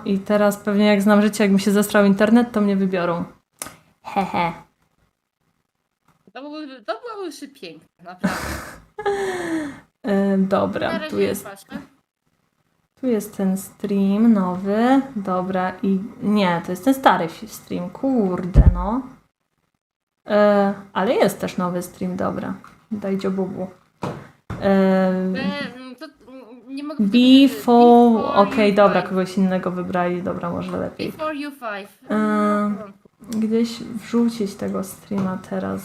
i teraz pewnie jak znam życie, jak mi się zestrał internet, to mnie wybiorą. Hehe. To byłoby piękne, naprawdę. Dobra, Na razie tu jest. patrzę. Tu jest ten stream nowy. Dobra, i nie, to jest ten stary stream. Kurde, no. Ale jest też nowy stream, dobra. Dayjobu. To nie mogę Before. Okej, dobra, kogoś innego wybrali. Dobra, może lepiej. Before you five. Gdzieś wrzucić tego streama teraz.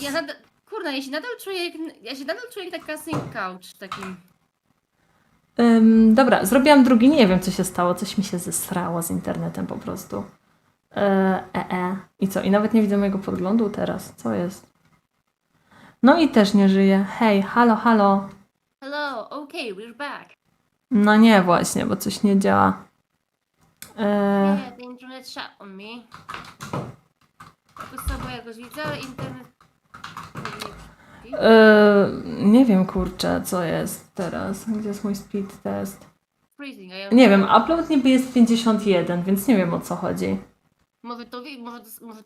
Kurde, ja się nadal czuję jak taka casting couch takim. Dobra, zrobiłam drugi, nie wiem co się stało, coś mi się zesrało z internetem po prostu. I co? I nawet nie widzę mojego podglądu teraz. Co jest? No i też nie żyje. Hej, halo, halo. Hello, okay, we're back. No nie właśnie, bo coś nie działa. Yeah, the internet shut on me. Jakoś sobie jakoś widzę, ale internet... Nie wiem kurczę, co jest teraz. Gdzie jest mój speed test? Freezing, Nie wiem, upload niby jest 51, więc nie wiem o co chodzi. Może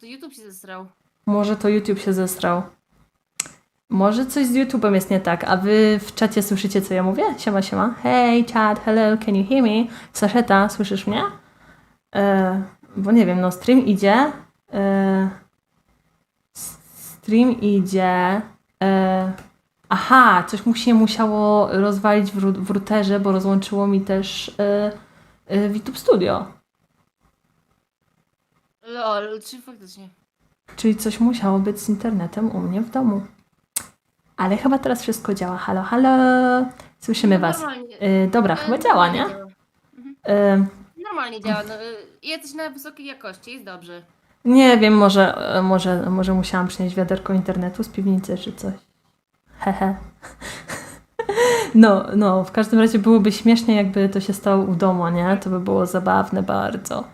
to YouTube się zesrał. Może to YouTube się zesrał. Może coś z YouTube'em jest nie tak, a wy w czacie słyszycie, co ja mówię? Siema, siema. Hey, chat, hello, can you hear me? Saszeta, słyszysz mnie? Bo nie wiem, no stream idzie. Aha, coś mu się musiało rozwalić w routerze, bo rozłączyło mi też VTube Studio. Lol, czy faktycznie? Czyli coś musiało być z internetem u mnie w domu. Ale chyba teraz wszystko działa. Halo, halo. Słyszymy was. Dobra, chyba działa, nie? Normalnie działa. No, jesteś na wysokiej jakości, jest dobrze. Nie wiem, może musiałam przynieść wiaderko internetu z piwnicy czy coś. Hehe. No, w każdym razie byłoby śmiesznie, jakby to się stało u domu, nie? To by było zabawne bardzo.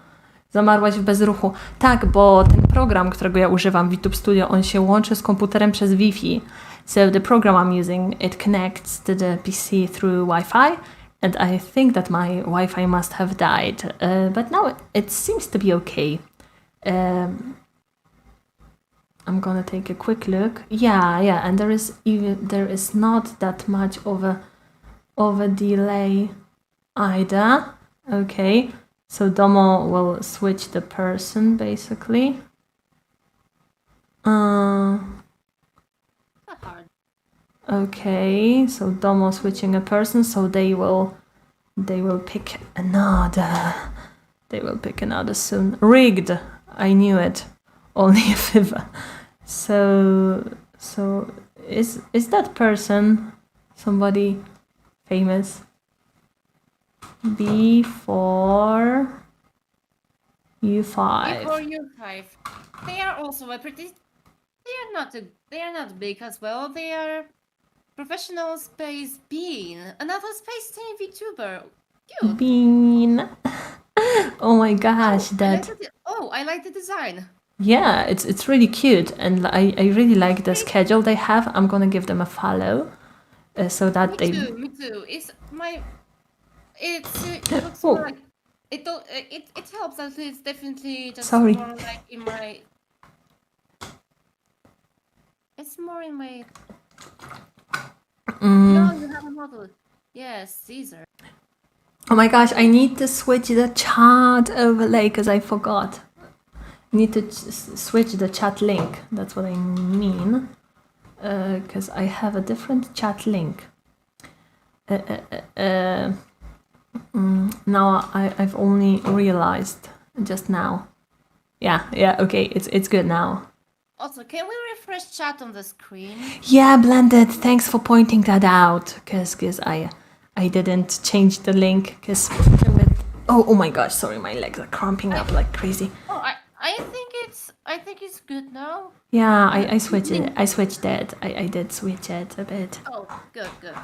Zamarłaś w bezruchu. Tak, bo ten program, którego ja używam, VTube Studio, on się łączy z komputerem przez Wi-Fi. So the program I'm using, it connects to the PC through Wi-Fi, and I think that my Wi-Fi must have died. But now it seems to be okay. I'm gonna take a quick look. Yeah, and there is not that much of a delay either. Okay, so Domo will switch the person basically. Not hard. Okay, so Domo switching a person, so they will pick another. They will pick another soon. Rigged. I knew it. Only a Fiverr. So is that person somebody famous? Before U5. Before you five. They are also a pretty. They are not big as well. They are professional space being another space team VTuber. Cute. Bean. Oh my gosh, I like the design. Yeah, it's really cute, and I really like the schedule they have. I'm gonna give them a follow, so that Me too. It looks more like it helps that it's definitely just Sorry. more like in my. It's more in my. No, you have a model. Yes, Caesar. Oh my gosh, I need to switch the chat overlay because I forgot. I need to switch the chat link. That's what I mean. Because I have a different chat link. Now I've only realized just now. Yeah, okay, it's good now. Also, can we refresh chat on the screen? Yeah, Blended, thanks for pointing that out. Because I didn't change the link. Because oh my gosh, sorry, my legs are cramping up like crazy. Oh, I think it's good now. Yeah, I switched it. I did switch it a bit. Oh, good.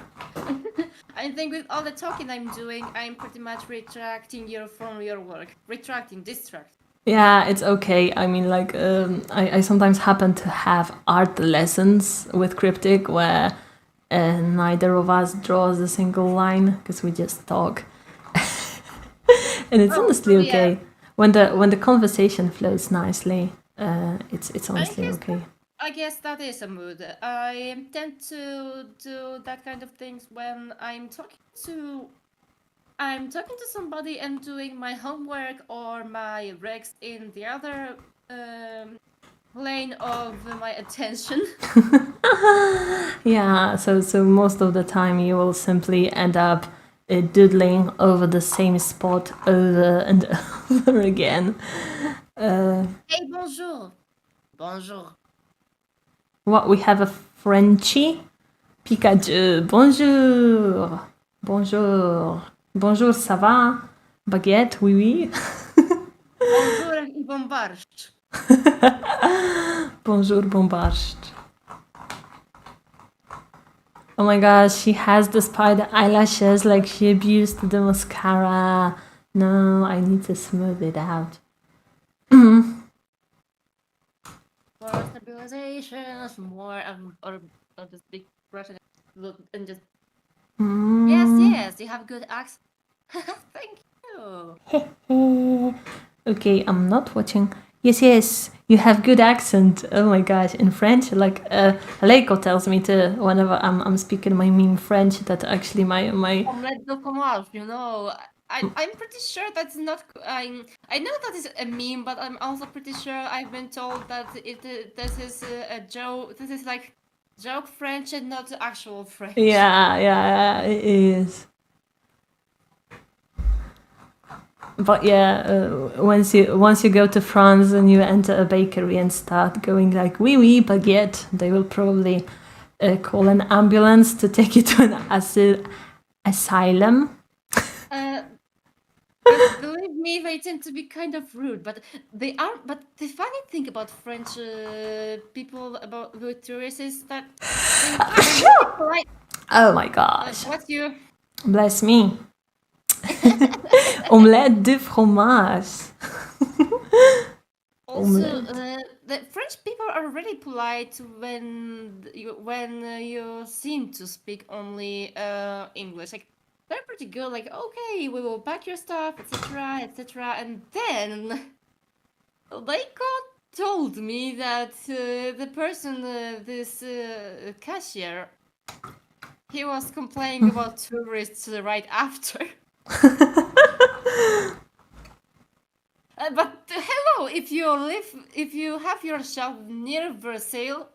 I think with all the talking I'm doing, I'm pretty much retracting from your work. Distract. Yeah, it's okay. I mean, like, I sometimes happen to have art lessons with Cryptic where neither of us draws a single line because we just talk. And it's Oh, honestly yeah. okay. When the conversation flows nicely, it's honestly okay. I guess that is a mood. I tend to do that kind of things when I'm talking to somebody and doing my homework or my recs in the other lane of my attention. Yeah, so most of the time you will simply end up doodling over the same spot over and over again. Hey, bonjour. Bonjour. What, we have a Frenchie? Pikachu, bonjour. Bonjour. Bonjour, ça va? Baguette, oui, oui. Bonjour i bombarszcz. Bonjour, bombast. Oh my gosh, she has the spider eyelashes like she abused the mascara. No, I need to smooth it out. More stabilizations, more or just big brush and just yes, you have good accent. Thank you. Okay, I'm not watching. Yes, you have good accent. Oh my gosh, in French, like Leiko tells me to whenever I'm speaking my meme French that actually my Omelette de fromage, you know. I'm pretty sure that's not. I know that is a meme, but I'm also pretty sure I've been told that this is a joke. This is like joke French and not actual French. yeah, it is. But yeah, once you go to France and you enter a bakery and start going like oui baguette, they will probably call an ambulance to take you to an asylum. But believe me, they tend to be kind of rude. But they are. But the funny thing about French people with tourists is that they're really polite. Oh my gosh! What you? Bless me. Omelette de fromage. Also, the French people are really polite when you seem to speak only English. Like they're pretty good. Like okay, we will pack your stuff, etc., etc. And then they told me that the person, this cashier, he was complaining about tourists right after. But hello, if you have your shop near Versailles,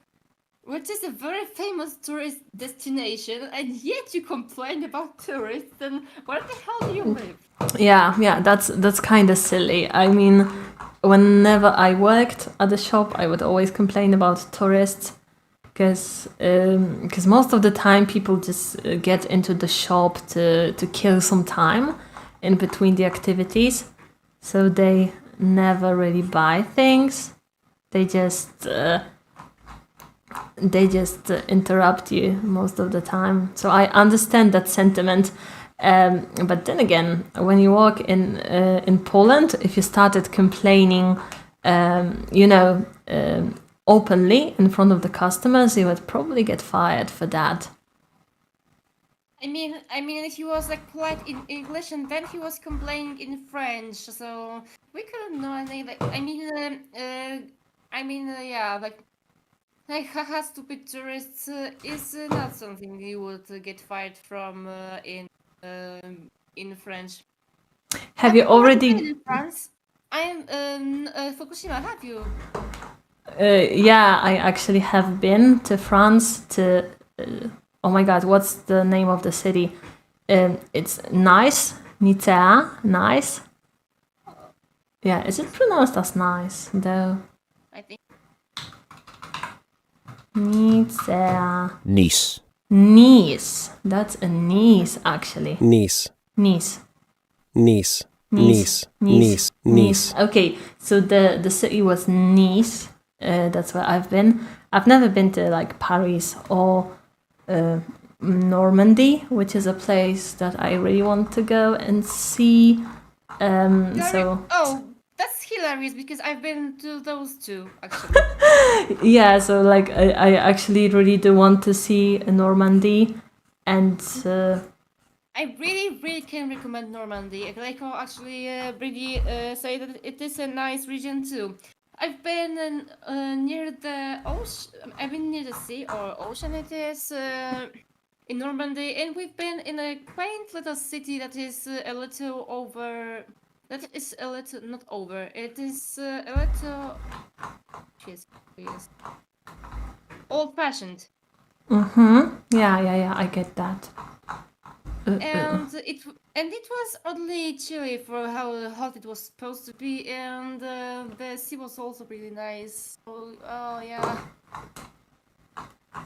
which is a very famous tourist destination, and yet you complain about tourists, then where the hell do you live? Yeah, that's kind of silly. I mean, whenever I worked at the shop, I would always complain about tourists because most of the time people just get into the shop to kill some time in between the activities. So they never really buy things. They just interrupt you most of the time. So I understand that sentiment. But then again, when you walk in Poland, if you started complaining, openly in front of the customers, you would probably get fired for that. I mean, he was like polite in English, and then he was complaining in French, so we couldn't know anything. Yeah, like haha, stupid tourists is not something you would get fired from in French. Have you already been in France? I'm Fukushima. Have you? Yeah, I actually have been to France to oh my god, what's the name of the city? It's Nice, Nicea, Nice. Yeah, is it pronounced as nice though? I think. Nicea. Nice. Nice. That's a Nice actually. Nice. Nice. Nice. Nice. Nice. Nice. Okay, so the city was Nice. That's where I've been. I've never been to like Paris or Normandy, which is a place that I really want to go and see. Oh, that's hilarious because I've been to those two actually. Yeah, so like I actually really do want to see Normandy, and I really, really can recommend Normandy. Gleico actually really say that it is a nice region too. I've been near the ocean. I've been near the sea or ocean. It is in Normandy, and we've been in a quaint little city that is a little over. That is a little not over. It is a little. Yes, old-fashioned. Yeah, I get that. And it was oddly chilly for how hot it was supposed to be, and the sea was also really nice. Oh yeah.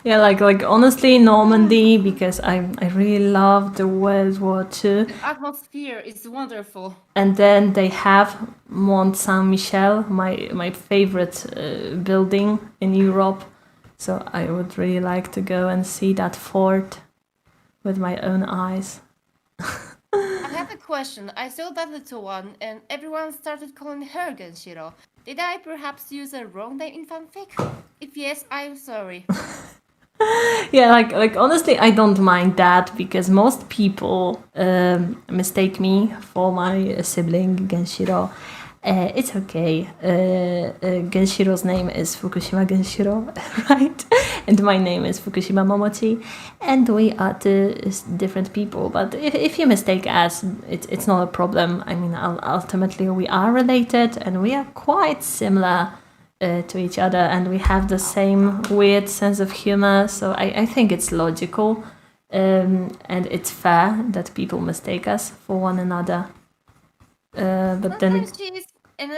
Yeah, like honestly, Normandy, because I really love the World War II. The atmosphere is wonderful. And then they have Mont Saint-Michel, my favorite building in Europe. So I would really like to go and see that fort with my own eyes. I have a question. I saw that little one, and everyone started calling her Genshiro. Did I perhaps use a wrong name in fanfic? If yes, I'm sorry. Yeah, like honestly, I don't mind that because most people mistake me for my sibling Genshiro. It's okay. Genshiro's name is Fukushima Genshiro, right? And my name is Fukushima Momochi, and we are two different people. But if you mistake us, it's not a problem. I mean, ultimately we are related and we are quite similar to each other, and we have the same weird sense of humor. So I think it's logical, and it's fair that people mistake us for one another. But then she's and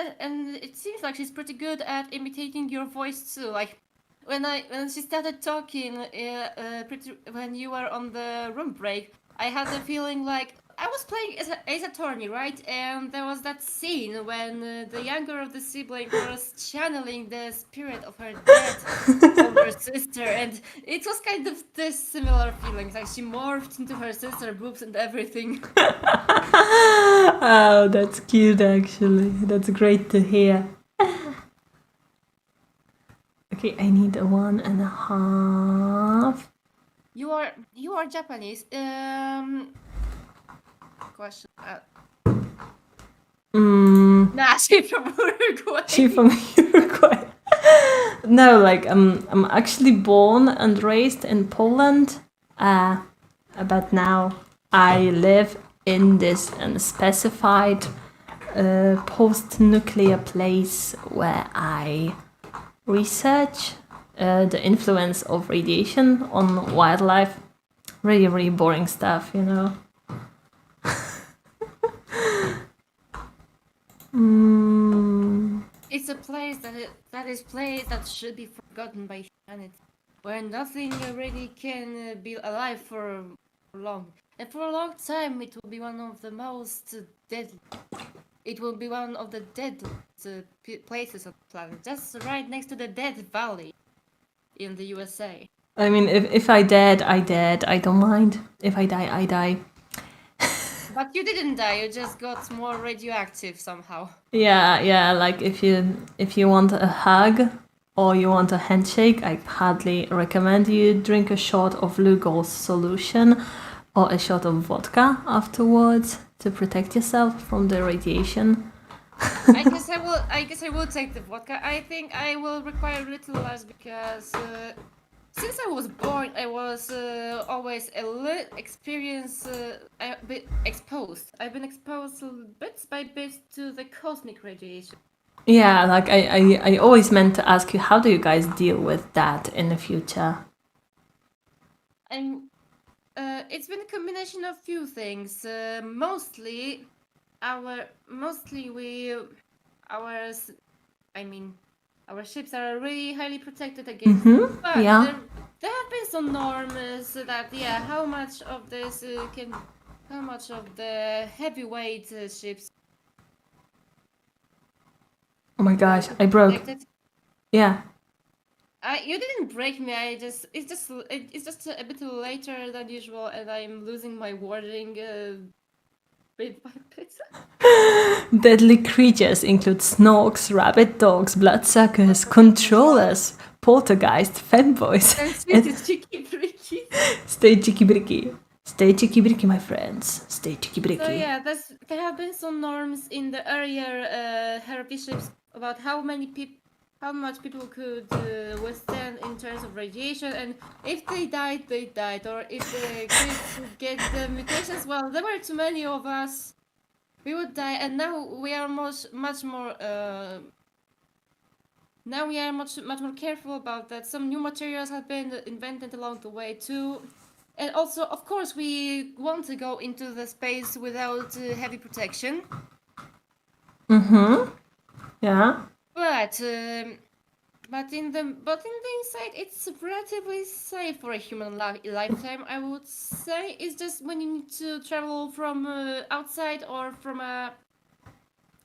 it seems like she's pretty good at imitating your voice too. Like when she started talking, when you were on the room break, I had the feeling like I was playing as Ace Attorney, right? And there was that scene when the younger of the sibling was channeling the spirit of her dead older sister, and it was kind of this similar feelings. Like she morphed into her sister boobs and everything. Oh, that's cute actually. That's great to hear. Okay, I need a 1.5. You are Japanese. Question. Nah, she's from Uruguay. She from Uruguay. No, like I'm actually born and raised in Poland. But now I live in this unspecified post-nuclear place where I research the influence of radiation on wildlife. Really, really boring stuff, you know. It's a place that should be forgotten by humanity, where nothing really can be alive for long. And for a long time, it will be one of the most deadly. It will be one of the deadliest places on the planet, just right next to the Death Valley in the USA. I mean, if I dead, I dead. I don't mind. If I die, I die. But you didn't die. You just got more radioactive somehow. Yeah. Like if you want a hug or you want a handshake, I hardly recommend you drink a shot of Lugol's solution or a shot of vodka afterwards to protect yourself from the radiation. I guess I will take the vodka. I think I will require a little less because since I was born, I was always a little a bit exposed. I've been exposed bit by bit to the cosmic radiation. Yeah, like I always meant to ask you, how do you guys deal with that in the future? And it's been a combination of few things. Mostly our ships are really highly protected against. But yeah. there have been some norms that how much of the heavyweight ships. Oh my gosh, I broke. Protected. Yeah. You didn't break me. It's just a bit later than usual, and I'm losing my wording bit by bit. Deadly creatures include snorks, rabbit dogs, bloodsuckers, controllers, poltergeist, fanboys, And sweet cheeky bricky. stay cheeky bricky. Stay cheeky-bricky, my friends. Stay cheeky-bricky. So yeah, there have been some norms in the earlier hierarchy ships about how much people could withstand in terms of radiation, and if they died, they died, or if the kids would get the mutations, well, there were too many of us, we would die, and now we are much more careful about that. Some new materials have been invented along the way too. And also, of course, we want to go into the space without heavy protection. Yeah. But in the inside, it's relatively safe for a human lifetime. I would say it's just when you need to travel from outside or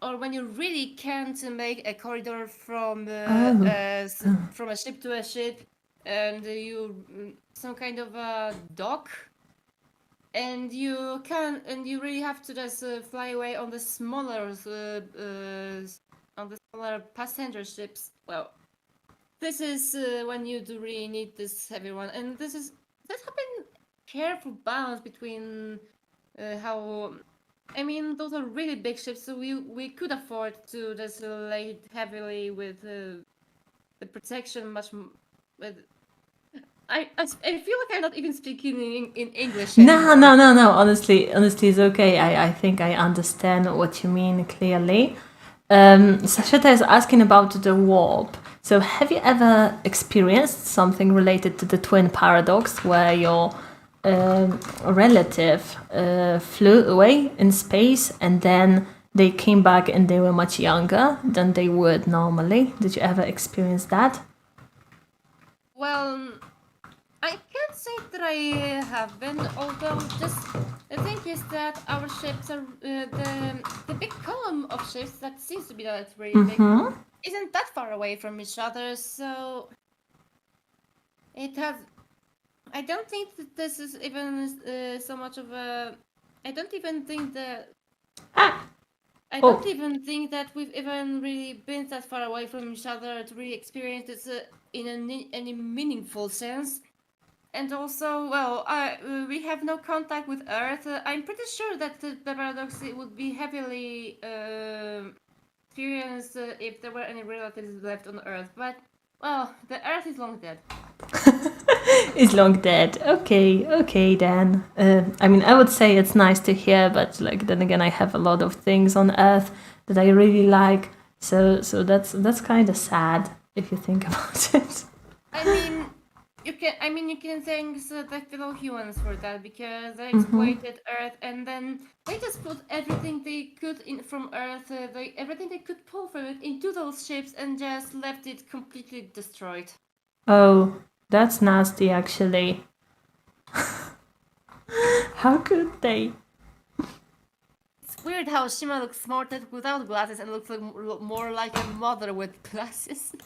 or when you really can't make a corridor from from a ship to a ship, and you some kind of a dock, and you really have to just fly away on the smaller passenger ships. Well, this is when you do really need this heavy one, and that's been careful balance between how. I mean, those are really big ships, so we could afford to just lay heavily with the protection much. I feel like I'm not even speaking in English anymore. No. Honestly, it's okay. I think I understand what you mean clearly. Sasheta is asking about the warp. So, have you ever experienced something related to the twin paradox, where your relative flew away in space and then they came back and they were much younger than they would normally? Did you ever experience that? Well, I can't say that I have been, although just the thing is that our ships are the big column of ships that seems to be that really big isn't that far away from each other, so it has. I don't think that this is even so much of a. I don't even think that. I don't even think that we've even really been that far away from each other to really experience this in any meaningful sense. And also, well, we have no contact with Earth. I'm pretty sure that the paradox would be heavily experienced if there were any relatives left on Earth. But, well, the Earth is long dead. Is long dead. Okay then. I mean, I would say it's nice to hear, but like then again, I have a lot of things on Earth that I really like. So that's kind of sad if you think about it. I mean, you can thank the fellow humans for that, because they exploited Earth, and then they just put everything they could in from Earth, everything they could pull from it into those ships, and just left it completely destroyed. Oh, that's nasty, actually. How could they? It's weird how Shima looks smarter without glasses and looks like more like a mother with glasses.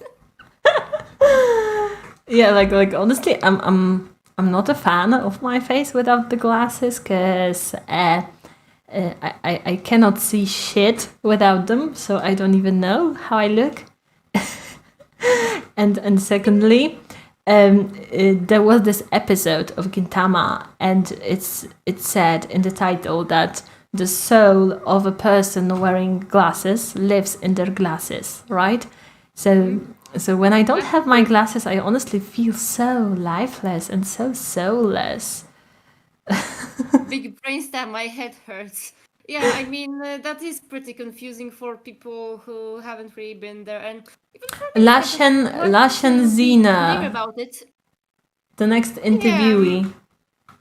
Yeah, like honestly, I'm not a fan of my face without the glasses, because I cannot see shit without them, so I don't even know how I look. And secondly, there was this episode of Gintama, and it said in the title that the soul of a person wearing glasses lives in their glasses, right? So when I don't have my glasses, I honestly feel so lifeless and so soulless. Big brainstem, my head hurts. Yeah, I mean, that is pretty confusing for people who haven't really been there. And even for me, Lashen Zina, about it. the next interviewee.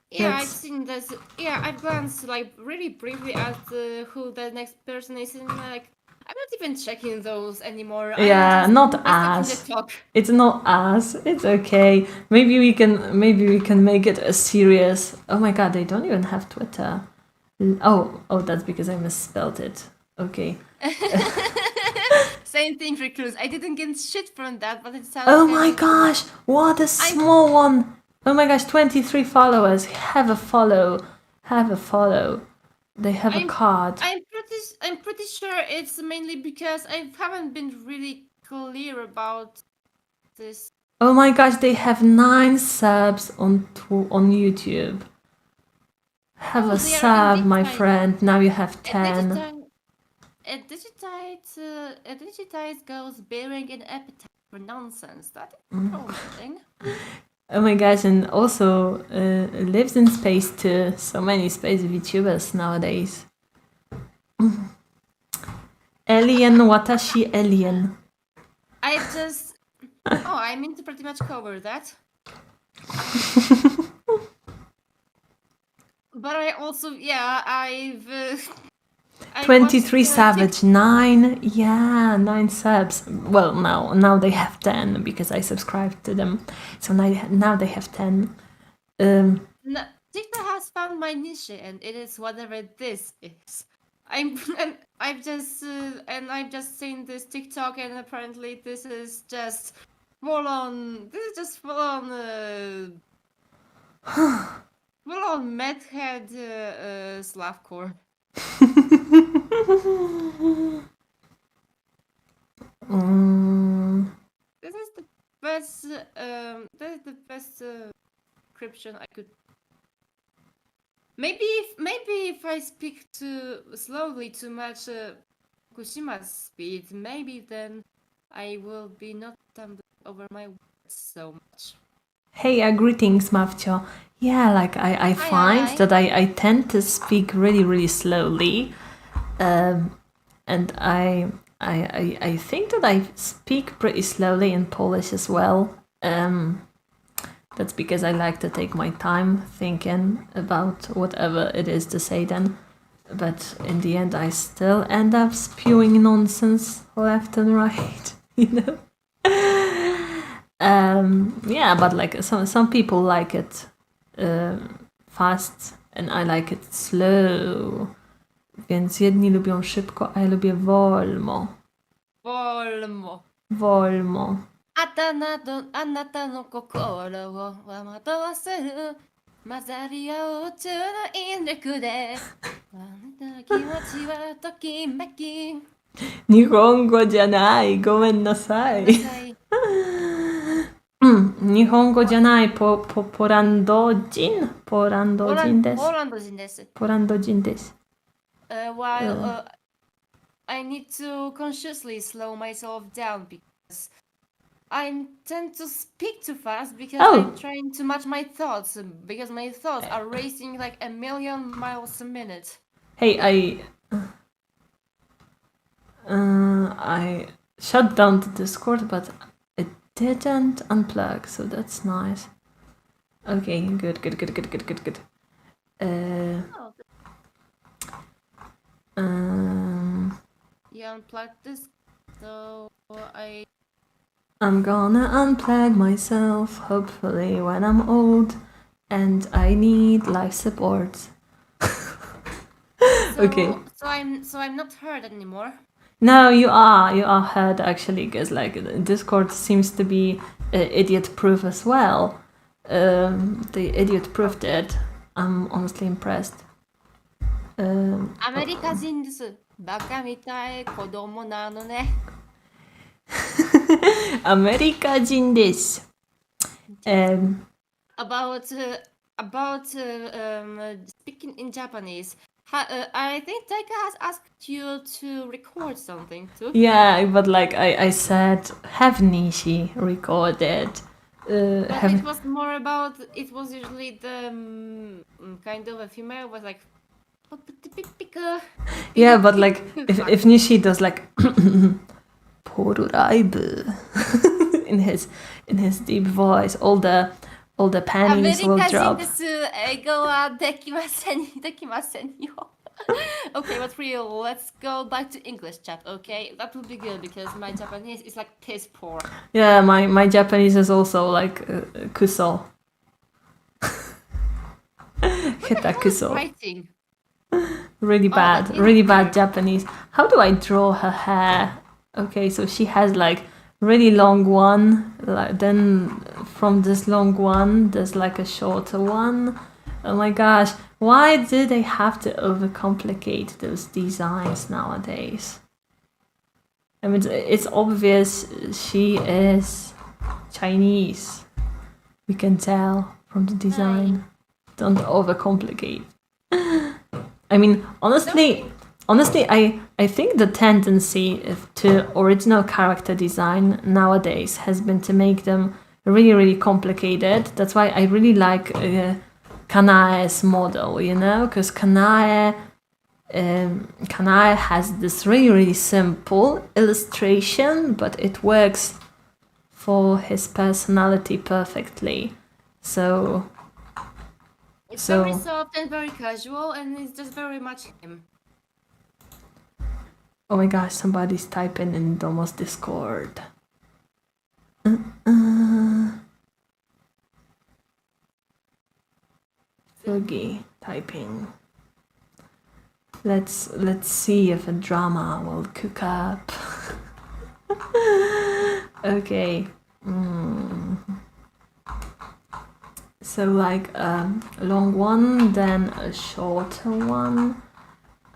Yeah, I've seen this. Yeah, I've glanced like really briefly at who the next person is, and like I'm not even checking those anymore. Yeah, not us. It's not us. It's okay. Maybe we can make it a serious. Oh my god, they don't even have Twitter. Oh, that's because I misspelled it. Okay. Same thing, Recluse. I didn't get shit from that, but it sounds. Oh my gosh! What a small one! Oh my gosh, 23 followers. Have a follow. They have a card. I'm pretty sure it's mainly because I haven't been really clear about this. Oh my gosh, they have 9 subs on YouTube. Have Oh, a they are sub, my indeed friend. Now you have A 10. digitized girls bearing an appetite for nonsense. That is promising. Oh my gosh, and also lives in space too. So many space VTubers nowadays. Alien, watashi alien. I mean to pretty much cover that. But I also, yeah, I 23 watched, Savage, 9. Yeah, 9 subs. Well, now they have 10 because I subscribed to them. So now they have 10. TikTok has found my niche, and it is whatever this is. I've just seen this TikTok, and apparently this is just full on. This is just full on. Full on medhead Slavcore. This is the best. This is the best description I could. Maybe if I speak too slowly, too much Fukushima's speed, maybe then I will be not stumbling over my words so much. Hey, greetings, Mavcho. Yeah, like I find hi. that I tend to speak really, really slowly. And I think that I speak pretty slowly in Polish as well. That's because I like to take my time thinking about whatever it is to say then. But in the end, I still end up spewing nonsense left and right, you know? Yeah, but like some people like it fast and I like it slow. Więc jedni lubią szybko, a ja lubię wolno. Volmo. Wolno. あなたの心を惑わせる混ざり合う中の引力であなたの気持ちはときめき日本語じゃない。ごめんなさい。日本語じゃない。ポランド人ポランド人です。ポランド人です。ポランド人です。While I need to consciously slow myself down because I tend to speak too fast because I'm trying to match my thoughts because my thoughts are racing like a million miles a minute. Hey, I shut down the Discord, but it didn't unplug, so that's nice. Okay, good. You unplugged this, so I'm gonna unplug myself, hopefully when I'm old, and I need life support. Okay. So I'm not heard anymore. No, you are heard actually, because like Discord seems to be idiot-proof as well. The idiot proved it. I'm honestly impressed. アメリカ人です。バカみたい子供なのね。アメリカ人です。About speaking in Japanese. I think Taika has asked you to record something too. Yeah, but like I said, have Nishi recorded. But it was more about, it was usually the kind of a female was like, yeah, but like if Nishi does like poruraibu in his deep voice, all the panties will drop. Okay, but real, let's go back to English chat, okay? That would be good because my Japanese is like piss poor. Yeah, my Japanese is also like kuso. Hita kuso. Writing. Really bad Japanese. How do I draw her hair? Okay, so she has like really long one, then from this long one there's like a shorter one. Oh my gosh, why do they have to overcomplicate those designs nowadays? I mean, it's obvious she is Chinese. We can tell from the design. Don't overcomplicate. I mean, honestly, I think the tendency to original character design nowadays has been to make them really, really complicated. That's why I really like Kanae's model, you know, because Kanae has this really, really simple illustration, but it works for his personality perfectly. So It's very soft and very casual, and it's just very much him. oh my gosh, somebody's typing in Domo's Discord. Fugi typing. Let's see if a drama will cook up. Okay. So like a long one, then a shorter one.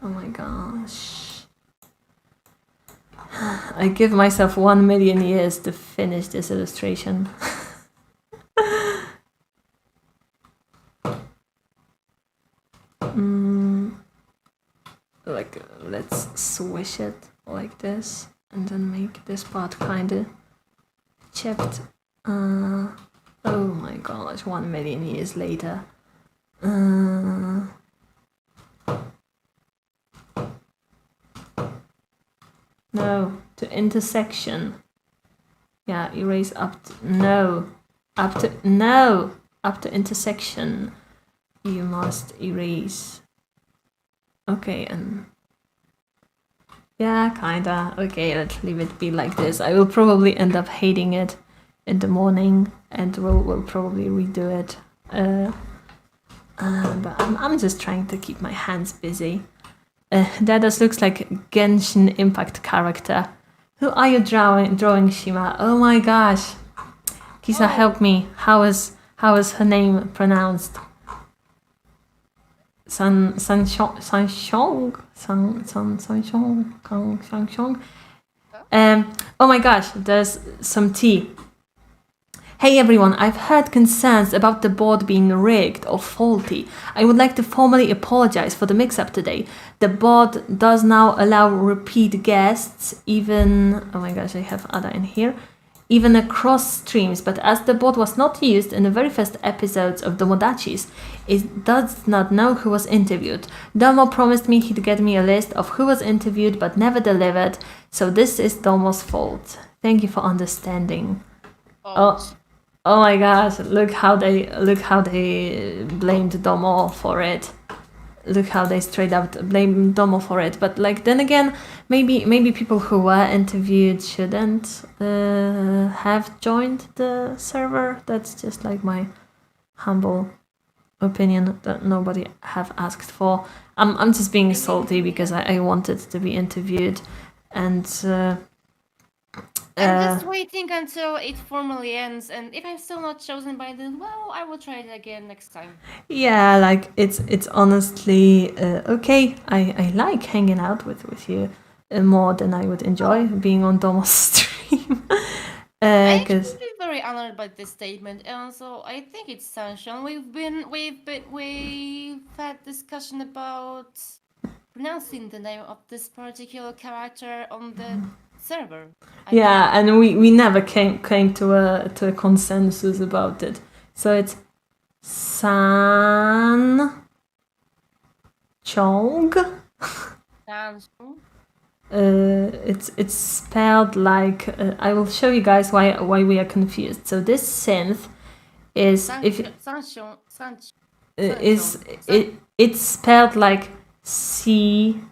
Oh my gosh. I give myself 1 million years to finish this illustration. Like, let's swish it like this and then make this part kind of chipped. Oh my gosh, 1 million years later. No, to intersection. Yeah, erase up to, no. Up to intersection. You must erase. Okay, and yeah, kinda. Okay, let's leave it be like this. I will probably end up hating it in the morning, and we'll probably redo it. But I'm just trying to keep my hands busy. That just looks like Genshin Impact character. Who are you drawing, Shima? Oh my gosh, Kisa, help me. How is her name pronounced? Sanshong. Oh my gosh, there's some tea. Hey everyone, I've heard concerns about the board being rigged or faulty. I would like to formally apologize for the mix-up today. The board does now allow repeat guests, even... Oh my gosh, I have Ada in here. Even across streams, but as the board was not used in the very first episodes of Domodachis, it does not know who was interviewed. Domo promised me he'd get me a list of who was interviewed but never delivered, so this is Domo's fault. Thank you for understanding. Oh my gosh, look how they blamed Domo for it. Look how they straight out blame Domo for it. But like then again, maybe people who were interviewed shouldn't have joined the server. That's just like my humble opinion that nobody have asked for. I'm just being salty because I wanted to be interviewed, and I'm just waiting until it formally ends, and if I'm still not chosen by then, well, I will try it again next time. yeah, like it's honestly okay. I like hanging out with you more than I would enjoy being on Domo's stream. I Because actually feel very honored by this statement, and also I think it's Sunshine. We've had discussion about pronouncing the name of this particular character on the server. yeah, and we never came to a consensus about it. So it's San Chong. Sunshine. It's spelled like I will show you guys why we are confused. So this synth is it's spelled like CANQ,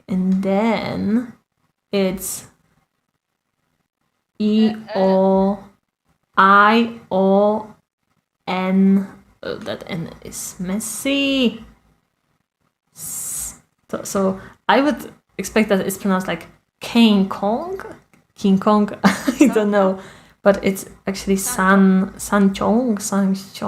and then it's EOION. Oh, that N is messy. So I would expect that it's pronounced like King Kong. I don't know, but it's actually San Chong. It just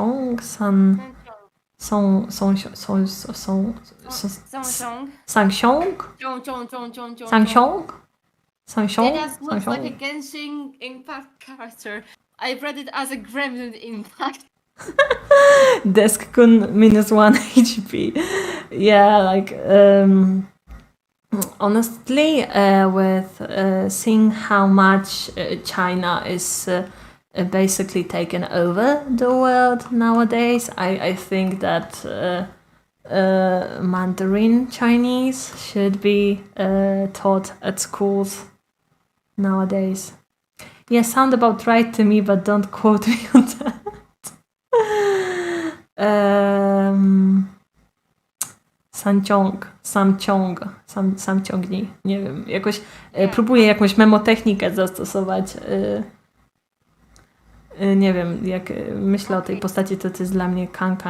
looks like a Genshin Impact character. I read it as a Gremlin Impact. Desk-kun -1 HP. Yeah, like honestly, with seeing how much China is basically taken over the world nowadays, I think that Mandarin Chinese should be taught at schools nowadays. Yeah, sound about right to me, but don't quote me on that. Sam ciągnij. Nie wiem, jakoś próbuję jakąś memotechnikę zastosować. Nie wiem, jak myślę o tej postaci, to jest dla mnie kong,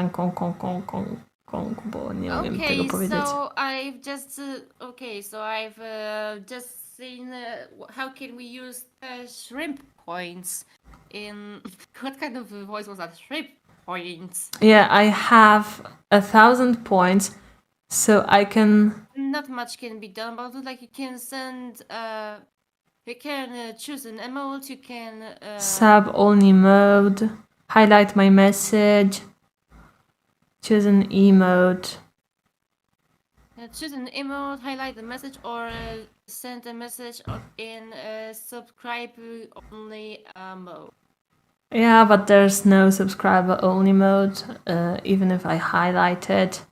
bo nie umiem tego powiedzieć. So I've just seen how can we use the shrimp points in what kind of voice was that? Shrimp points. Yeah, I have 1,000 points, so I can. Not much can be done about it. Like you can send. You can choose an emote. You can Sub only mode. Highlight my message. Choose an emote. Choose an emote, highlight the message, or send a message in subscribe only mode. Yeah, but there's no subscriber only mode, even if I highlight it.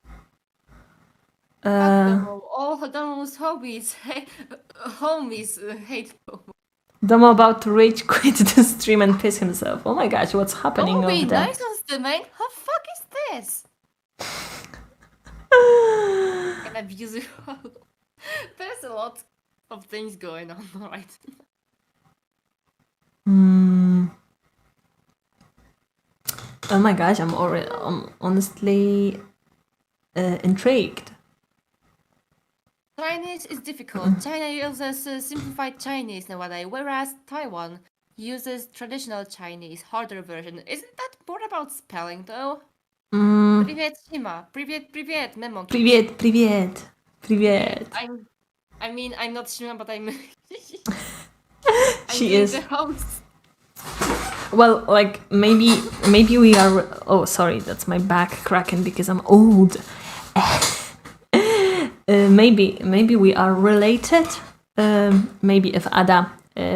All Domo's homies hate Domo. Domo about to rage quit the stream and piss himself. Oh my gosh, what's happening Don't be over there? nice on streaming. How fuck is this? And abuse. There's a lot of things going on right now. Oh my gosh, I'm honestly intrigued. Chinese is difficult. China uses simplified Chinese nowadays, whereas Taiwan uses traditional Chinese, harder version. Isn't that more about spelling though? Привет, Shima. Привет, Memo. Привет. I'm not Shima, but I'm She is the host. Well, like maybe we are. Oh, sorry, that's my back cracking because I'm old. Maybe we are related. Maybe if Ada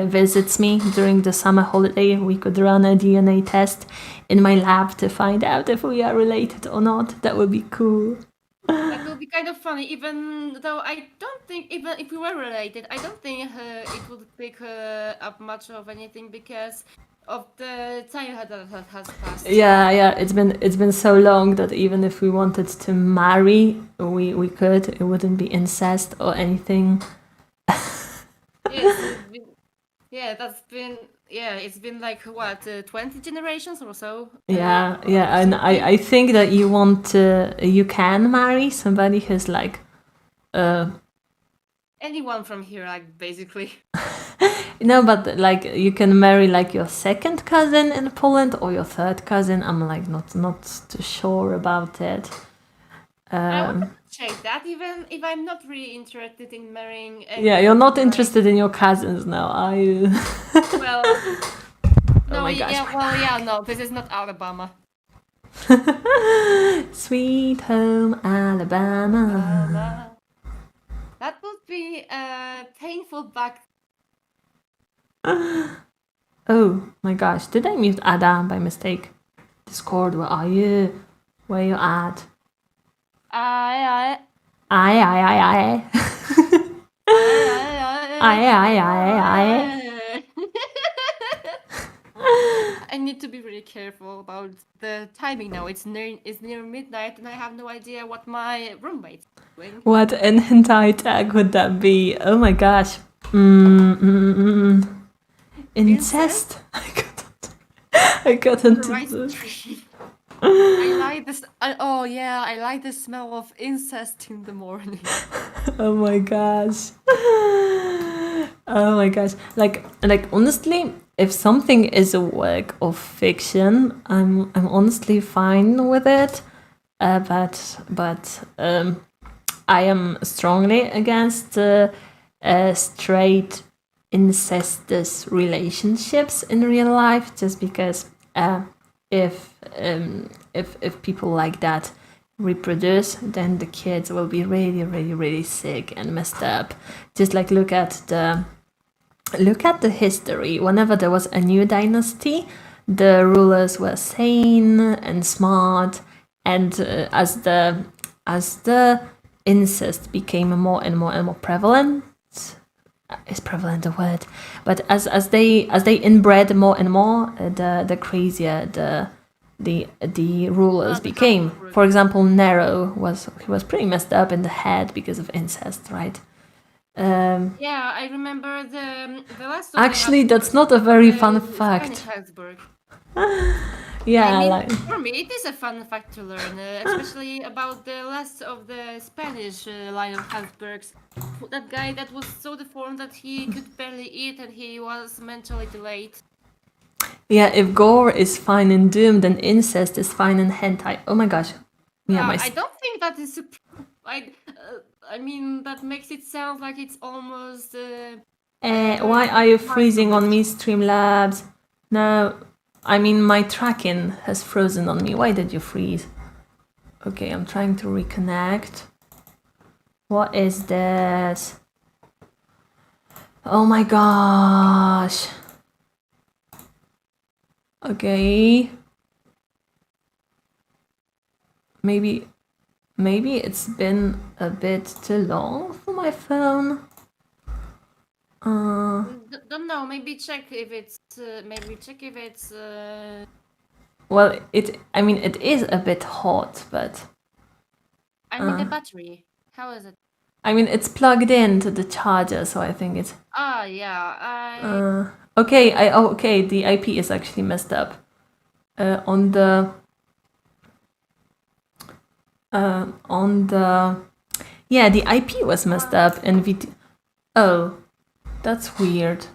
visits me during the summer holiday, we could run a DNA test in my lab to find out if we are related or not. That would be cool. That would be kind of funny, even though I don't think, even if we were related, I don't think it would pick up much of anything because of the time that has passed. Yeah. It's been so long that even if we wanted to marry, we could. It wouldn't be incest or anything. It's been like what 20 generations or so. Yeah, and I think that you can marry somebody who's like anyone from here, like basically. No, but like you can marry like your second cousin in Poland or your third cousin. I'm like not too sure about it. I want to check that, even if I'm not really interested in marrying. Yeah, you're not interested in your cousins now, are you? Well, no, oh my gosh. no, this is not Alabama. Sweet home Alabama. That would be a painful back. Oh my gosh, did I mute Ada by mistake? Discord, where are you? Where you at? I. I. I need to be really careful about the timing now. It's near midnight and I have no idea what my roommate's doing. What an hentai tag would that be? Oh my gosh. Incest? I got into this. I like this. I like the smell of incest in the morning. Oh my gosh. Oh my gosh. Like honestly, if something is a work of fiction, I'm honestly fine with it. But I am strongly against straight incestuous relationships in real life, just because if people like that reproduce, then the kids will be really, really, really sick and messed up. Just like look at the history. Whenever there was a new dynasty, the rulers were sane and smart, and as the incest became more and more prevalent. Is prevalent a word? But as they inbred more and more, the crazier the rulers became. For example, Nero was pretty messed up in the head because of incest, right? Yeah, I remember the last. Actually, that's not a very fun fact. Spanish Habsburg. Yeah, I mean, like, for me, it is a fun fact to learn, especially about the last of the Spanish line of Habsburgs. That guy that was so deformed that he could barely eat and he was mentally delayed. yeah. If gore is fine in Doom, then incest is fine in hentai. Oh my gosh. Yeah, I don't think that is. I mean, that makes it sound like it's almost. Why are you freezing on me, Streamlabs? No, I mean my tracking has frozen on me. Why did you freeze? Okay, I'm trying to reconnect. What is this? Oh my gosh. Okay. Maybe it's been a bit too long for my phone. Don't know. Maybe check if it's. Well, I mean, it is a bit hot, but I mean the battery. How is it? I mean, it's plugged into the charger, so I think it's. Yeah. Okay, the IP is actually messed up. On the yeah, the IP was messed up in Oh, that's weird.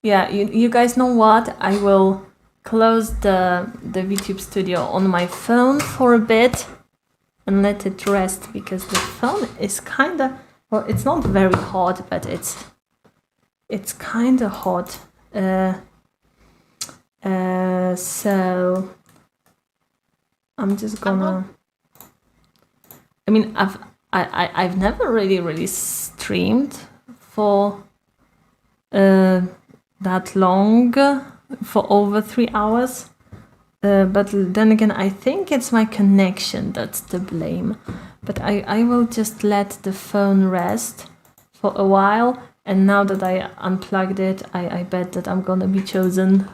Yeah, you guys know what? I will close the VTube Studio on my phone for a bit and let it rest, because the phone is kinda, well, it's not very hot, but it's kinda hot. So I'm just gonna. I mean, I've never really streamed for that long, for over 3 hours. But then again, I think it's my connection that's to blame. But I will just let the phone rest for a while. And now that I unplugged it, I bet that I'm gonna be chosen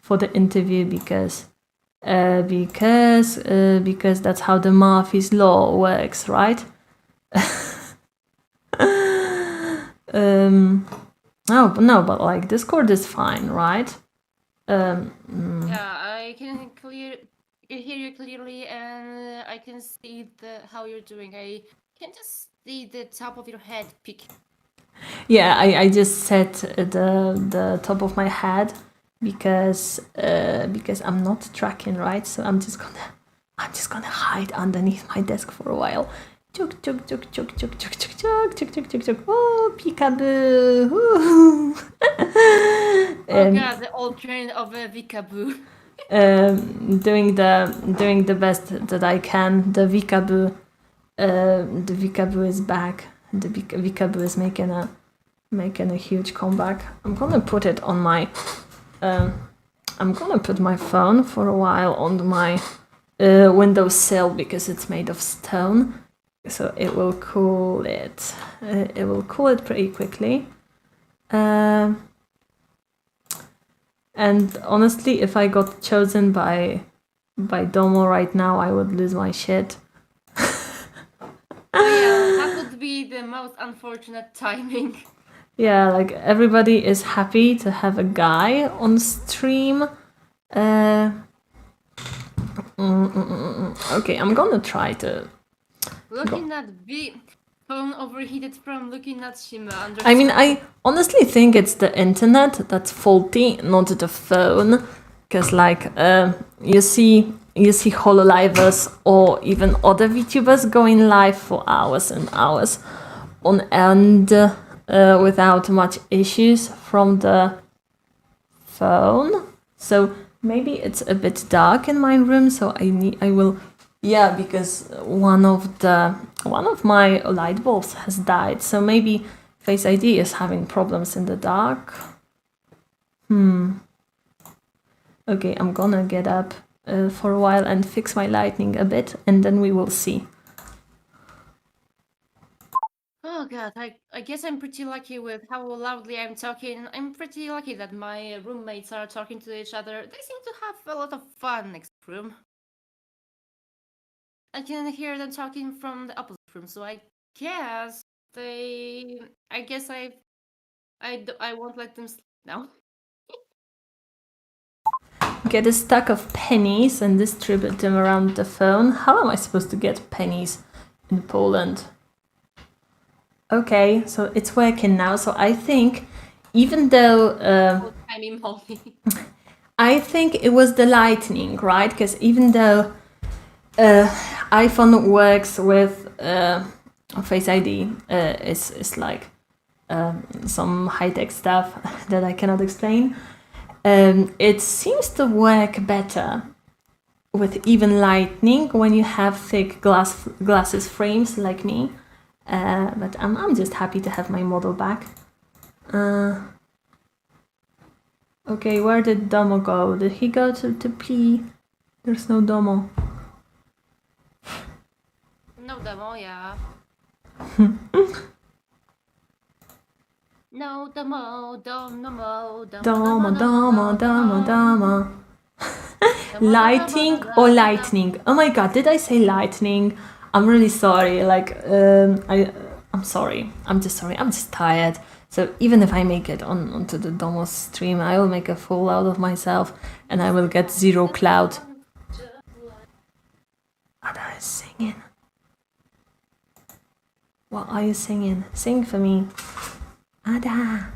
for the interview, because that's how the Murphy's Law works, right? No, but like Discord is fine, right? Yeah, I can hear you clearly, and I can see how you're doing. I can just see the top of your head peek. Yeah, I just set the top of my head because I'm not tracking, right? So I'm just gonna hide underneath my desk for a while. Chuk chuk chuk chuk chuk chuk chuk chuk chuk chuk chuk chuk. Oh, peekaboo! Oh god, the old train of a Vikaboo. Doing the best that I can. The Vikaboo is back. The Vikaboo is making a huge comeback. I'm gonna put it on my. I'm gonna put my phone for a while on my windowsill, because it's made of stone, so it will cool it. It will cool it pretty quickly. And honestly, if I got chosen by Domo right now, I would lose my shit. Yeah, that would be the most unfortunate timing. Yeah, like everybody is happy to have a guy on stream. Okay, I'm gonna try to. Looking at phone overheated from looking at Shima. I mean, I honestly think it's the internet that's faulty, not the phone. Because like you see hololivers or even other VTubers going live for hours and hours on end without much issues from the phone. So Maybe it's a bit dark in my room, so I will. Yeah, because one of my light bulbs has died, so maybe Face ID is having problems in the dark. Okay, I'm gonna get up for a while and fix my lighting a bit, and then we will see. Oh god, I guess I'm pretty lucky with how loudly I'm talking. I'm pretty lucky that my roommates are talking to each other. They seem to have a lot of fun next room. I can hear them talking from the opposite room, so I guess I won't let them sleep now. Get a stack of pennies and distribute them around the phone. How am I supposed to get pennies in Poland? Okay, so it's working now. So I think, even though Timey Molly. I think it was the lightning, right? Because even though iPhone works with Face ID, is like some high-tech stuff that I cannot explain. It seems to work better with even lightning when you have thick glasses frames like me. But I'm just happy to have my model back. Okay, where did Domo go? Did he go to pee? There's no Domo. No Domo, yeah. No Domo, Domo, Domo. Lighting or lightning? Oh my god, did I say lightning? I'm really sorry. Like, I'm sorry. I'm just sorry. I'm just tired. So even if I make it onto the Domo stream, I will make a fool out of myself, and I will get 0 clout. Ada is singing. What are you singing? Sing for me. Ada,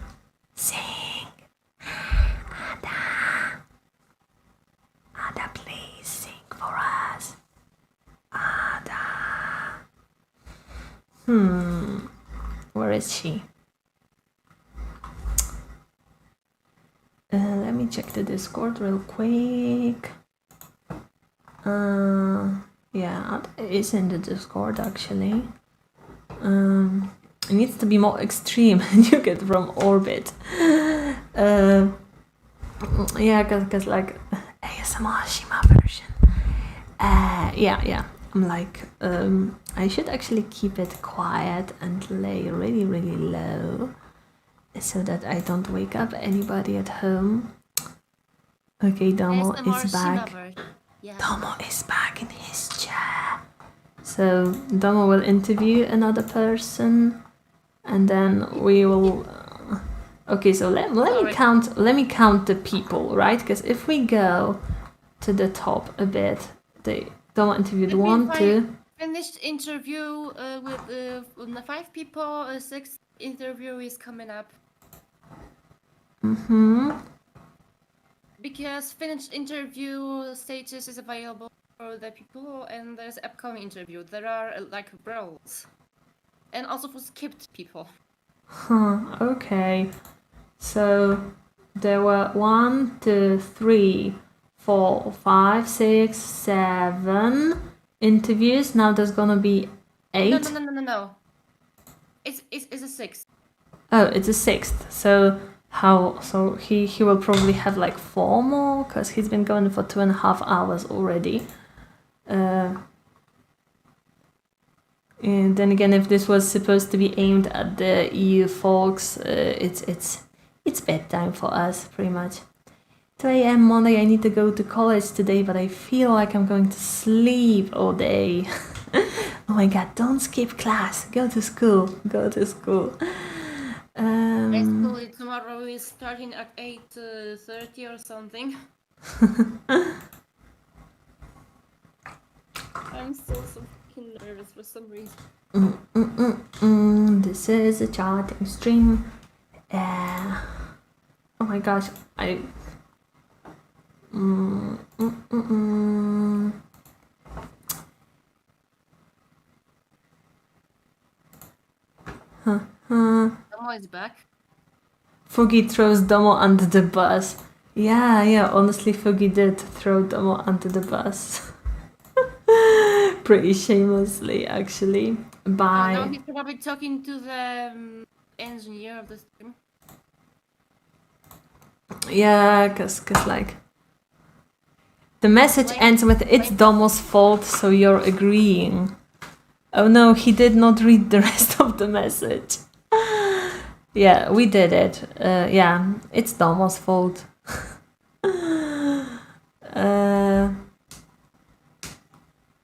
sing. Ada, please sing for us. Ada. Where is she? Let me check the Discord real quick. Yeah, Ada is in the Discord actually. It needs to be more extreme and you get from orbit. Yeah, cause like ASMR Shima version. Yeah. I'm like, I should actually keep it quiet and lay really, really low so that I don't wake up anybody at home. Okay, Domo is back. Yeah. Domo is back in his chair. So Domo will interview another person, and then we will. Okay, so let me count the people, right? Because if we go to the top a bit, Domo interviewed 1, 2. Finished interview with 5 people. 6th interview is coming up. Because finished interview status is available for the people, and there's upcoming interview. There are like roles, and also for skipped people. Okay. So there were 1, 2, 3, 4, 5, 6, 7 interviews. Now there's gonna be 8. No. It's a 6th. Oh, it's a 6th. So he will probably have like 4 more because he's been going for 2.5 hours already. And then again, if this was supposed to be aimed at the EU folks, it's bedtime for us, pretty much. 2 a.m. Monday, I need to go to college today, but I feel like I'm going to sleep all day. Oh my god, don't skip class. Go to school. Basically, tomorrow is starting at 8:30 or something. I'm still so fucking nervous for some reason. This is a chatting stream. Oh my gosh, Domo is back. Fugi throws Domo under the bus. Yeah, honestly, Fugi did throw Domo under the bus. Pretty shamelessly, actually. Now By he's probably talking to the engineer of the stream. yeah, cause like the message ends with "It's Domo's fault, so you're agreeing." Oh no, he did not read the rest of the message. Yeah, we did it. Yeah, it's Domo's fault.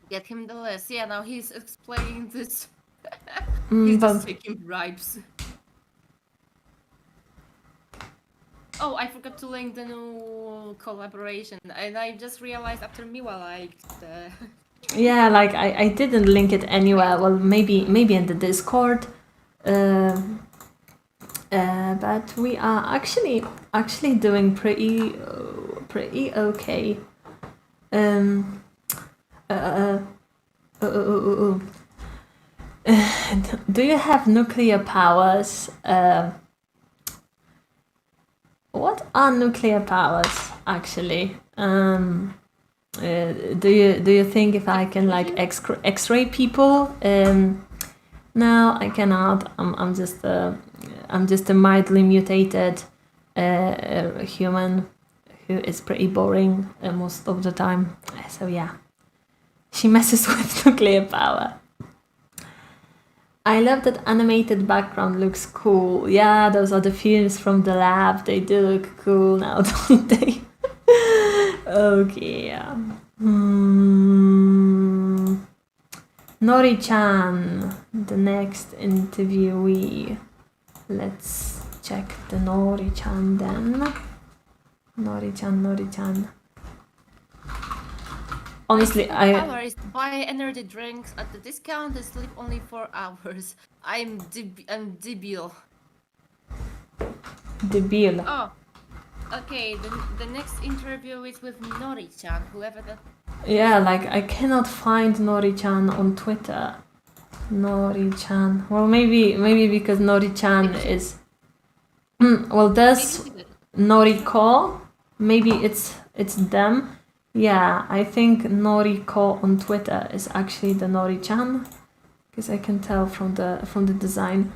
Get him the list. Yeah, now he's explaining this. Mm, He's but- just taking bribes. Oh, I forgot to link the new collaboration, and I just realized after Miwa liked the. Yeah, like I didn't link it anywhere. Well, maybe in the Discord. But we are actually doing pretty okay. Do you have nuclear powers? What are nuclear powers actually? Do you think if I can like X-ray people? No, I cannot. I'm just a mildly mutated human who is pretty boring most of the time. So yeah, she messes with nuclear power. I love that animated background, looks cool. Yeah, those are the films from the lab. They do look cool now, don't they? Okay, yeah. Nori-chan, the next interviewee. Let's check the Nori-chan then. Nori-chan. Honestly, Power is to buy energy drinks at the discount and sleep only 4 hours. I'm debil. Debil. Oh, okay. The next interview is with Nori-chan, whoever that. Yeah, like I cannot find Nori-chan on Twitter. Nori-chan. Well, maybe because Nori-chan is. Well, there's Noriko. Maybe it's them. Yeah, I think Noriko on Twitter is actually the Nori-chan, because I can tell from the design.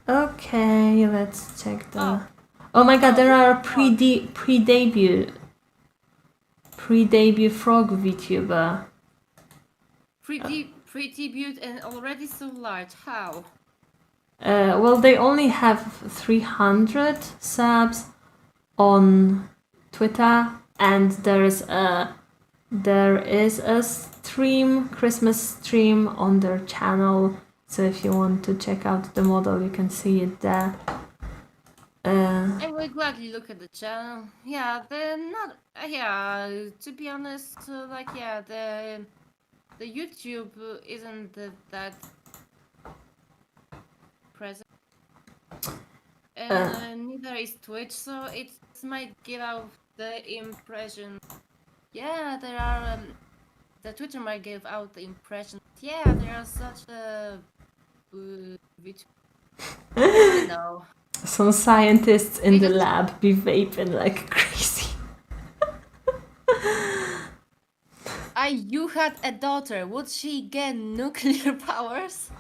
Okay, let's check the. Oh my God, there are pre-debut frog VTuber. Pre-debut and already so large. How? Well, they only have 300 subs on Twitter, and there is a stream, Christmas stream on their channel. So if you want to check out the model, you can see it there. I will gladly look at the channel. Yeah, they're not. Yeah, to be honest, like yeah, the YouTube isn't that present. Neither is Twitch, so it might give out the impression. Yeah, there are. The Twitter might give out the impression. Yeah, there are such a. No. Some scientists in the lab be vaping like crazy. You had a daughter. Would she get nuclear powers?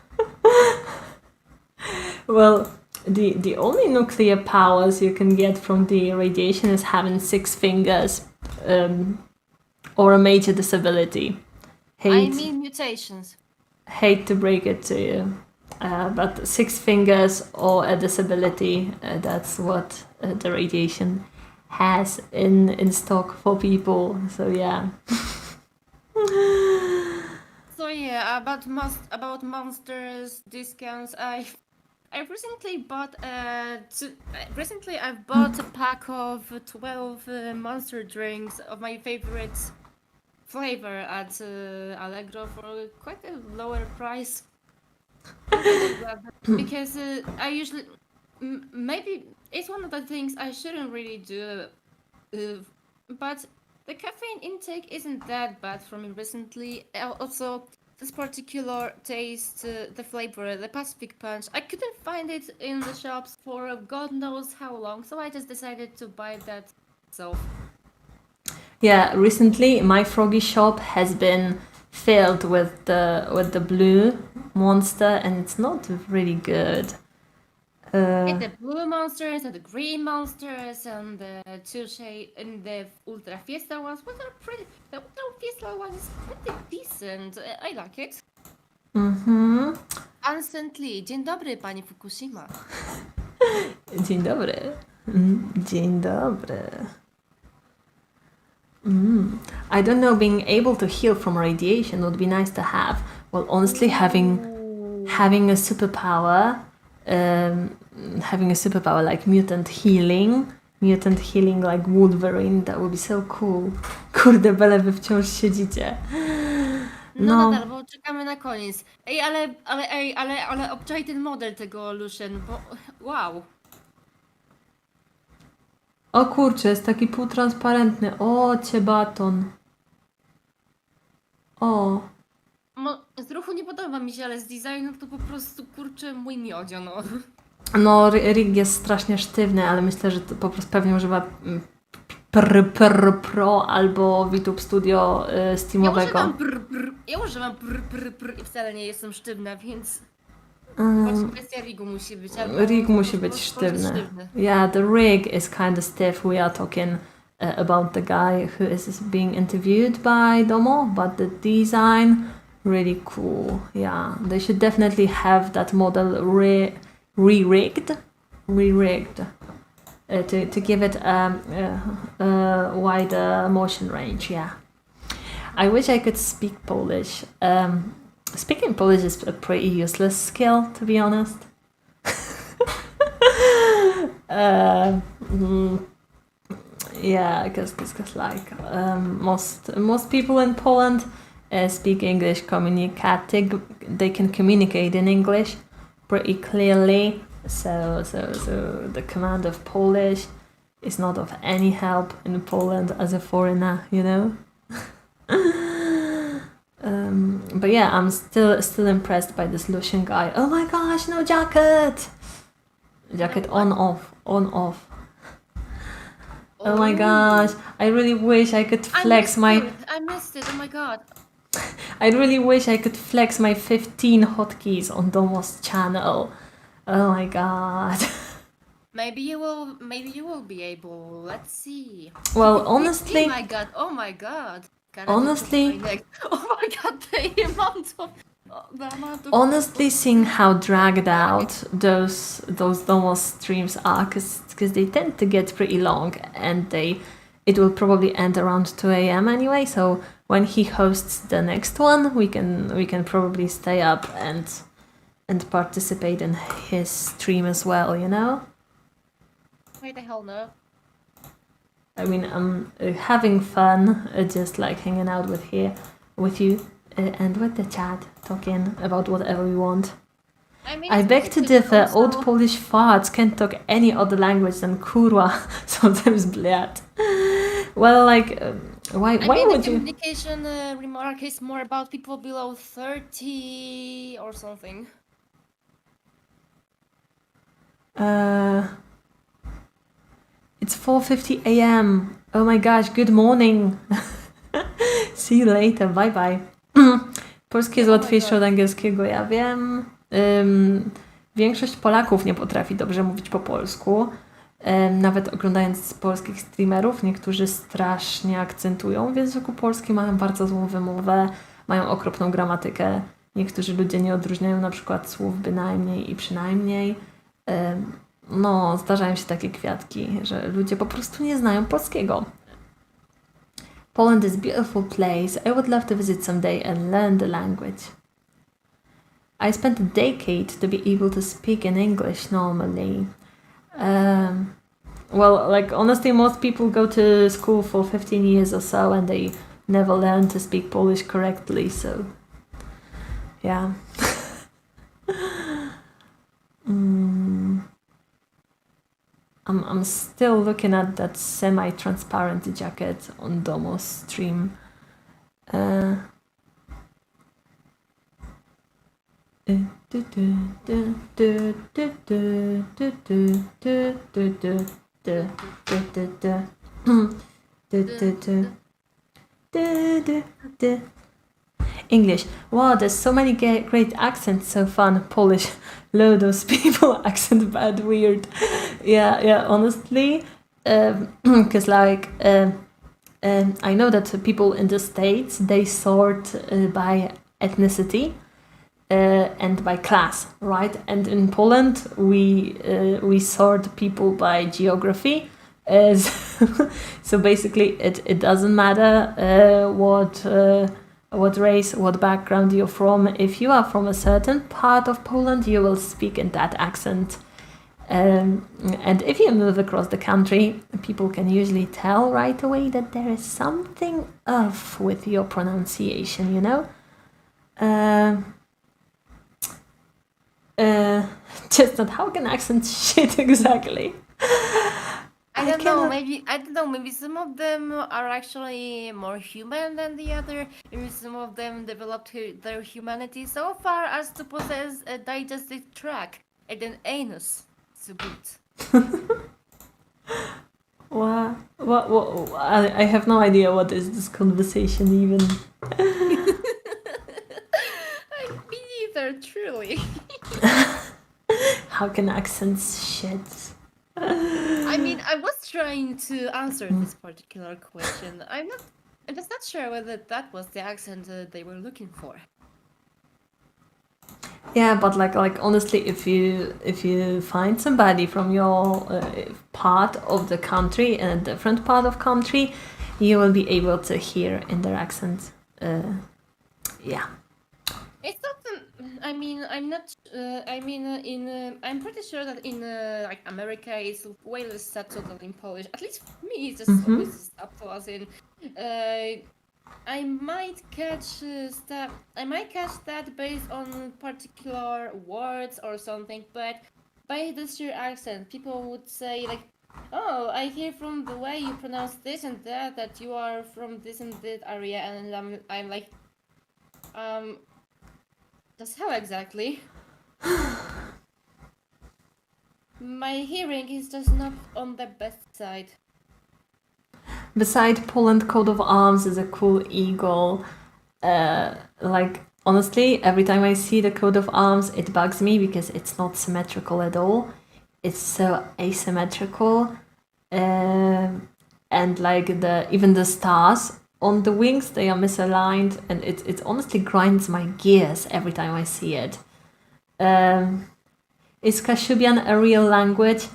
Well, the only nuclear powers you can get from the radiation is having 6 fingers, or a major disability. I mean mutations. Hate to break it to you, but 6 fingers or a disability, that's what the radiation has in stock for people. So yeah. So yeah, about monsters discounts. I recently bought I've bought a pack of 12 monster drinks of my favorite flavor at Allegro for quite a lower price. Because I usually maybe it's one of the things I shouldn't really do, but the caffeine intake isn't that bad for me recently. Also, this particular taste, the flavor, the Pacific Punch, I couldn't find it in the shops for God knows how long, so I just decided to buy that itself. Yeah, recently my froggy shop has been filled with the blue monster, and it's not really good. And the blue monsters and the green monsters and the two shade and the ultra fiesta ones. What are pretty? The ultra fiesta one is pretty decent. I like it. Mhm. Instantly. Dzień dobry, pani Fukushima. Dzień dobry. Dzień dobry. I don't know, being able to heal from radiation would be nice to have. Well, honestly, having a superpower, like mutant healing like Wolverine, that would be so cool. Kurde, byle wy wciąż siedzicie. No nadal, bo czekamy na koniec. Ej, ale obczaj ten model tego Lucian, bo wow. O kurczę, jest taki półtransparentny. O, baton. O. Z ruchu nie podoba mi się, ale z designu to po prostu kurczę mój miodzio, no. No, rig jest strasznie sztywny, ale myślę, że to po prostu pewnie używa Pro albo VTube Studio Steamowego. Ja używam i wcale nie jestem sztywna, więc właśnie kwestia rigu musi być. Rig musi być sztywny. Yeah, the rig is kind of stiff. We are talking about the guy who is being interviewed by Domo, but the design, really cool. Yeah, they should definitely have that model re-rigged to give it a wider motion range. Yeah, I wish I could speak Polish. Speaking Polish is a pretty useless skill, to be honest. Yeah, because like most people in Poland speak English, they can communicate in English pretty clearly. So the command of Polish is not of any help in Poland as a foreigner, you know. But yeah, I'm still impressed by this Lucian guy. Oh my gosh, no jacket! Jacket on off. Oh my gosh, I really wish I could flex I missed it, oh my god. I really wish I could flex my 15 hotkeys on Domo's channel. Oh my god. Maybe you will be able. Let's see. Well, honestly, oh my god. Honestly, oh my god, the amount of honestly, seeing how dragged out those Domo streams are, because they tend to get pretty long, and it will probably end around 2 a.m. anyway. So when he hosts the next one, we can probably stay up and participate in his stream as well. You know. Why the hell no? I mean, I'm having fun, just like hanging out with you, and with the chat, talking about whatever we want. I beg to differ. Old Polish farts can't talk any other language than kurwa, sometimes blat. Well, like, why would the you? communication remark is more about people below 30 or something. It's 4:50 a.m. Oh my gosh, good morning. See you later, bye bye. Polski jest łatwiejszy od angielskiego, ja wiem. Większość Polaków nie potrafi dobrze mówić po polsku. Nawet oglądając polskich streamerów, niektórzy strasznie akcentują w języku polskim, mają bardzo złą wymowę, mają okropną gramatykę. Niektórzy ludzie nie odróżniają na przykład słów bynajmniej i przynajmniej. No, zdarzają się takie kwiatki, że ludzie po prostu nie znają polskiego. Poland is a beautiful place. I would love to visit someday and learn the language. I spent a decade to be able to speak in English normally. Well, like honestly, most people go to school for 15 years or so and they never learn to speak Polish correctly, so yeah. I'm still looking at that semi-transparent jacket on Domo's stream. English. Wow, there's so many great accents. So fun. Polish. Load those people. Accent bad. Weird. Yeah. Honestly, because I know that people in the States, they sort by ethnicity and by class, right? And in Poland, we sort people by geography. So basically, it doesn't matter what race, what background you're from. If you are from a certain part of Poland, you will speak in that accent. And if you move across the country, people can usually tell right away that there is something off with your pronunciation, you know? Just not how can accents shit exactly? I don't know. Maybe some of them are actually more human than the other. Maybe some of them developed their humanity so far as to possess a digestive tract and an anus to boot. What? I have no idea what is this conversation even. Me neither, truly. How can accents shit? I mean, I was trying to answer this particular question. I'm just not sure whether that was the accent they were looking for. Yeah, but like honestly, if you find somebody from your part of the country in a different part of country, you will be able to hear in their accent. Yeah. It's not. I mean, I'm not. I'm pretty sure that in like America, it's way less subtle in Polish. At least for me, it's just always subtle. As in, I might catch that. I might catch that based on particular words or something. But by the sheer accent, people would say like, "Oh, I hear from the way you pronounce this and that you are from this and that area," and I'm like, Just how exactly? My hearing is just not on the best side. Beside Poland coat of arms is a cool eagle. Like honestly, every time I see the coat of arms, it bugs me because it's not symmetrical at all. It's so asymmetrical, and like even the stars on the wings, they are misaligned, and it honestly grinds my gears every time I see it. Is Kashubian a real language?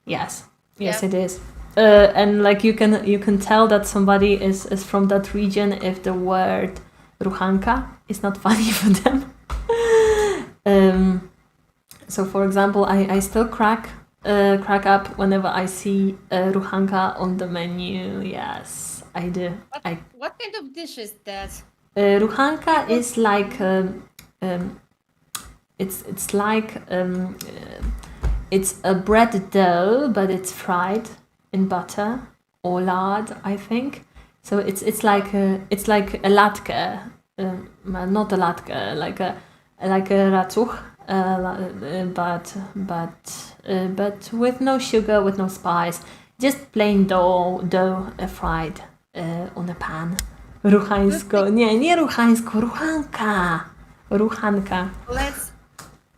Yes, Yeah. it is. And like you can tell that somebody is from that region if the word ruchanka is not funny for them. So for example, I still crack up whenever I see ruchanka on the menu. Yes, I do. What kind of dish is that? Ruchanka is like it's like it's a bread dough, but it's fried in butter or lard, I think. So it's like a latke, not a latke, like a racuch, but with no sugar, with no spice, just plain dough fried on a pan. Ruchańsko, nie ruchańsko, ruchanka.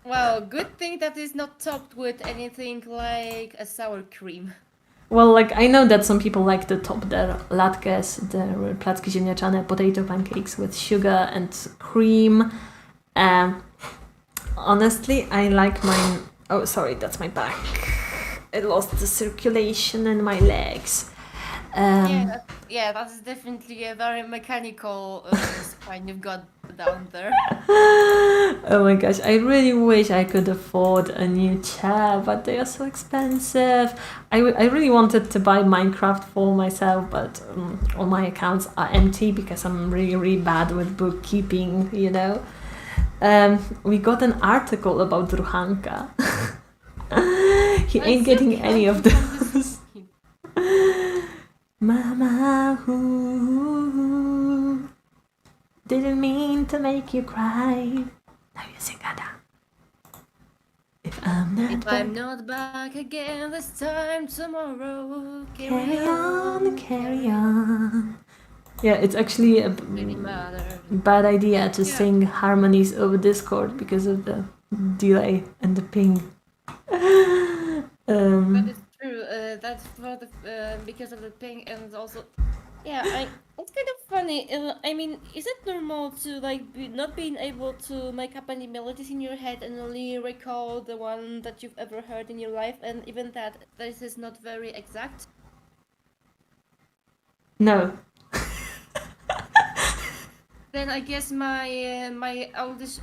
Well, good thing that is not topped with anything like a sour cream. Well, like I know that some people like to top their latkes, their placki ziemniaczane, potato pancakes with sugar and cream. Honestly, I like mine. Oh, sorry, that's my back. I lost the circulation in my legs. Yeah, that's definitely a very mechanical spine you've got down there. Oh my gosh, I really wish I could afford a new chair, but they are so expensive. I really wanted to buy Minecraft for myself, but all my accounts are empty because I'm really, really bad with bookkeeping, you know. We got an article about ruchanka. He ain't getting any of those. Mama, who didn't mean to make you cry. Now you sing Ada. If I'm not If back. I'm not back again this time tomorrow, Carry on, carry on. Yeah, it's actually a Really matter. bad idea to Yeah. sing harmonies over Discord because of the delay and the ping. But it's true. That's for the because of the ping and also, yeah. It's kind of funny. I mean, is it normal to like not being able to make up any melodies in your head and only recall the one that you've ever heard in your life, and even that this is not very exact? No. Then I guess my oldest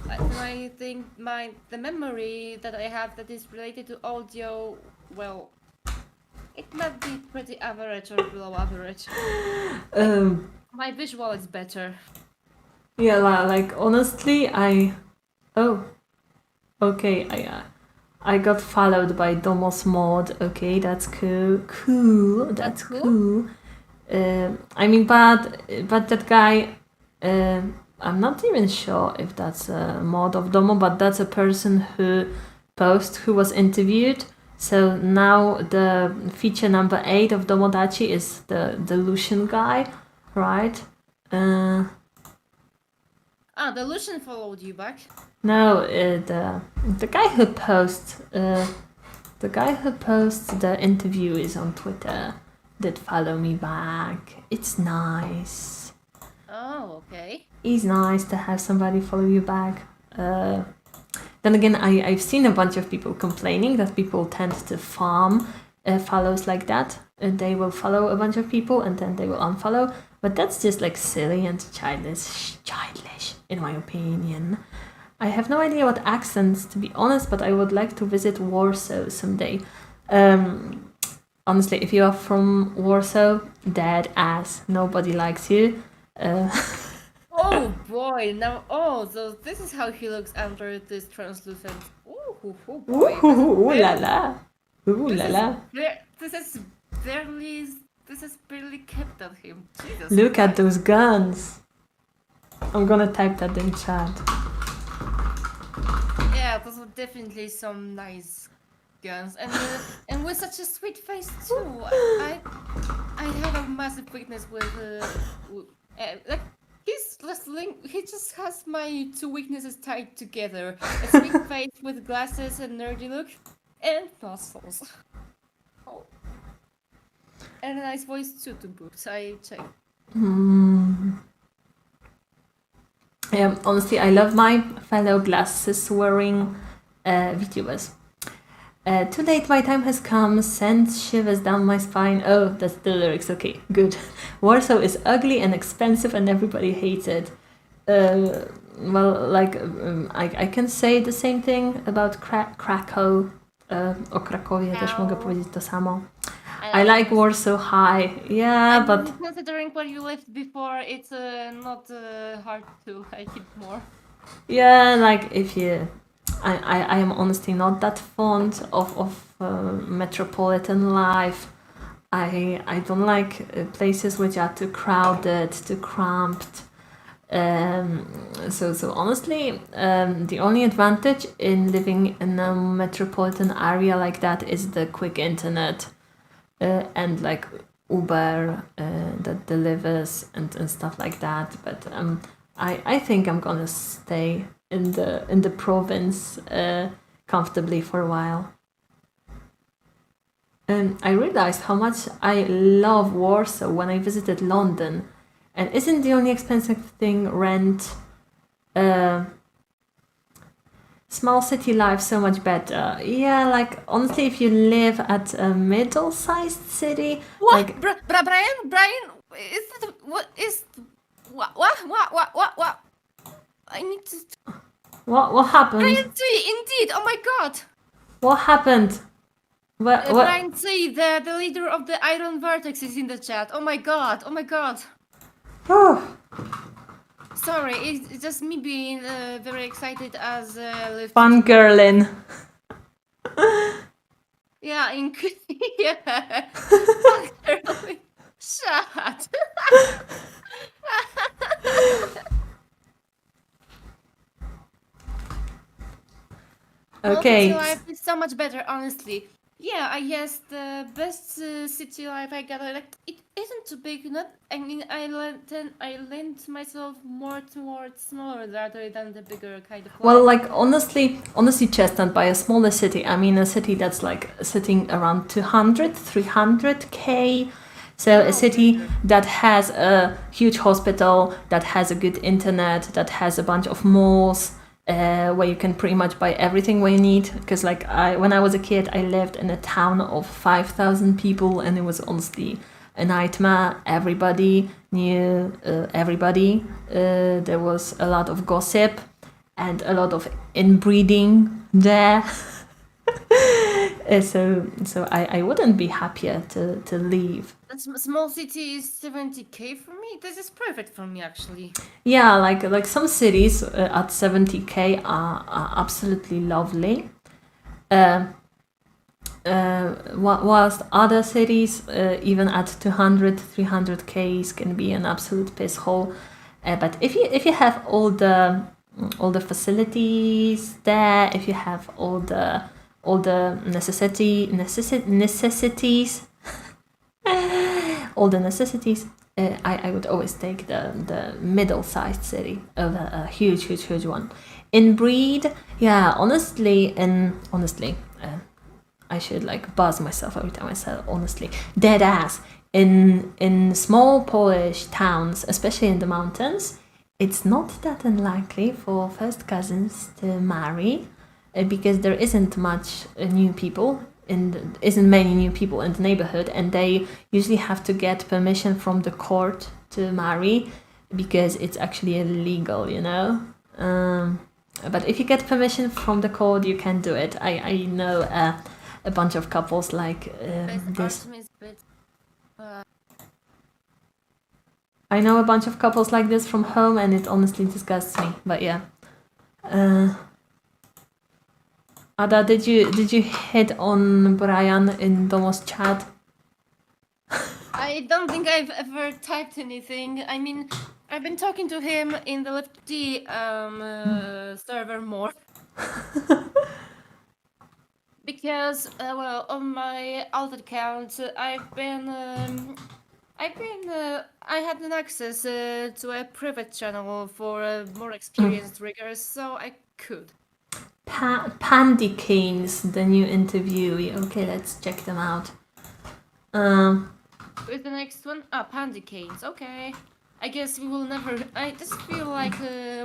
the memory that I have that is related to audio, well, it might be pretty average or below average. My visual is better. Yeah, like honestly, okay, I got followed by Domo's mod. Okay, that's cool. That's That's cool. cool. I mean, but that guy, I'm not even sure if that's a mod of Domo, but that's a person who was interviewed. So now the feature number 8 of Domodachi is the Lucian guy, right? The Lucian followed you back. No, the guy who posts the interview is on Twitter. Did follow me back. It's nice. Oh, okay. It's nice to have somebody follow you back. Then again, I've seen a bunch of people complaining that people tend to farm follows like that. They will follow a bunch of people and then they will unfollow. But that's just like silly and childish, in my opinion. I have no idea what accents, to be honest, but I would like to visit Warsaw someday. Honestly, if you are from Warsaw, dead ass. Nobody likes you. Oh boy! Now, so this is how he looks under this translucent. Ooh, boy. Ooh la la. Ooh la la. This is barely kept at him. Jesus Look at Christ. those guns. I'm gonna type that in chat. Yeah, those were definitely some nice guns, and with such a sweet face too. I have a massive weakness with like he just has my two weaknesses tied together: a sweet face with glasses and nerdy look, and muscles. Oh. And a nice voice too to boot. I check. Yeah, honestly, I love my fellow glasses-wearing VTubers. To date, my time has come, sent shivers down my spine. Oh, that's the lyrics, okay, good. Warsaw is ugly and expensive and everybody hates it. Well, like, I can say the same thing about Krakow. O Krakowie też mogę powiedzieć to samo. I like Warsaw High, yeah, but... Considering where you lived before, it's not hard to like it more. Yeah, like if you... I am honestly not that fond of metropolitan life. I don't like places which are too crowded, too cramped. So honestly, the only advantage in living in a metropolitan area like that is the quick internet and like Uber that delivers and stuff like that. But I think I'm gonna stay in the province comfortably for a while. I realized how much I love Warsaw when I visited London. And isn't the only expensive thing rent? Small city life so much better. Yeah, like honestly, if you live at a middle-sized city, What? like Brian, is it what? I need to. what happened? Brian C, indeed. Oh my God. What happened? What? Brian C, the leader of the Iron Vertex, is in the chat. Oh my God. Oh. Sorry, it's just me being very excited as Fangirling. Yeah, yeah. Shut. Okay. City life is so much better, honestly. Yeah, I guess the best city life I got, like, it isn't too big. I leaned myself more towards smaller rather than the bigger kind of life. Well, like honestly, Chestnut, by a smaller city, I mean a city that's like sitting around 200, 300k. So a city that has a huge hospital, that has a good internet, that has a bunch of malls, where you can pretty much buy everything what you need. Because like when I was a kid, I lived in a town of 5,000 people, and it was honestly a nightmare. Everybody knew everybody. There was a lot of gossip and a lot of inbreeding there. So I wouldn't be happier to leave. Small city is 70k for me. This is perfect for me, actually. Yeah, like some cities at 70k are absolutely lovely. Whilst other cities, even at 200, 300k, can be an absolute piss hole. But if you have all the facilities there, if you have all the necessities, all the necessities, I would always take the middle-sized city over a huge one. In breed, yeah, honestly, I should like buzz myself every time I say honestly. Dead ass. In small Polish towns, especially in the mountains, it's not that unlikely for first cousins to marry, because there isn't much new people isn't many new people in the neighborhood, and they usually have to get permission from the court to marry because it's actually illegal, you know. But if you get permission from the court, you can do it. I know a bunch of couples like this. I know a bunch of couples like this from home, and it honestly disgusts me. But yeah. Ada, did you hit on Brian in Domo's chat? I don't think I've ever typed anything. I mean, I've been talking to him in the Lefty server more. Because, well, on my alt account, I had an access to a private channel for more experienced riggers, so I could. Pandy Canes, the new interviewee. Okay, let's check them out. Where's the next one? Pandy Canes. Okay. I guess we will never. I just feel like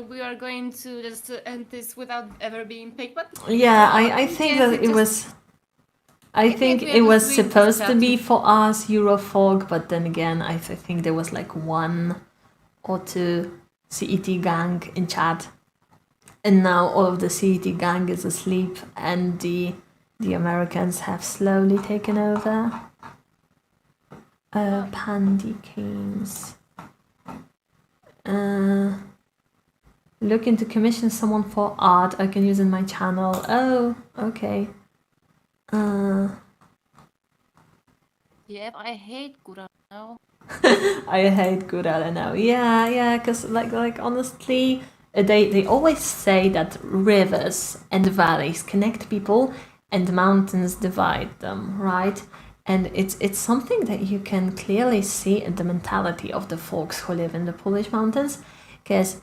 we are going to just end this without ever being picked. But yeah, I think that it was. I think it was supposed to be for us Eurofog, but then again, I think there was like 1 or 2 CET gang in chat. And now all of the CET gang is asleep, and the Americans have slowly taken over. Pandy Canes. Looking to commission someone for art I can use in my channel. Oh, okay. Yep, I hate Gura now. I hate Gurala now. Yeah, because like honestly, they always say that rivers and valleys connect people and mountains divide them, right? And it's something that you can clearly see in the mentality of the folks who live in the Polish mountains, because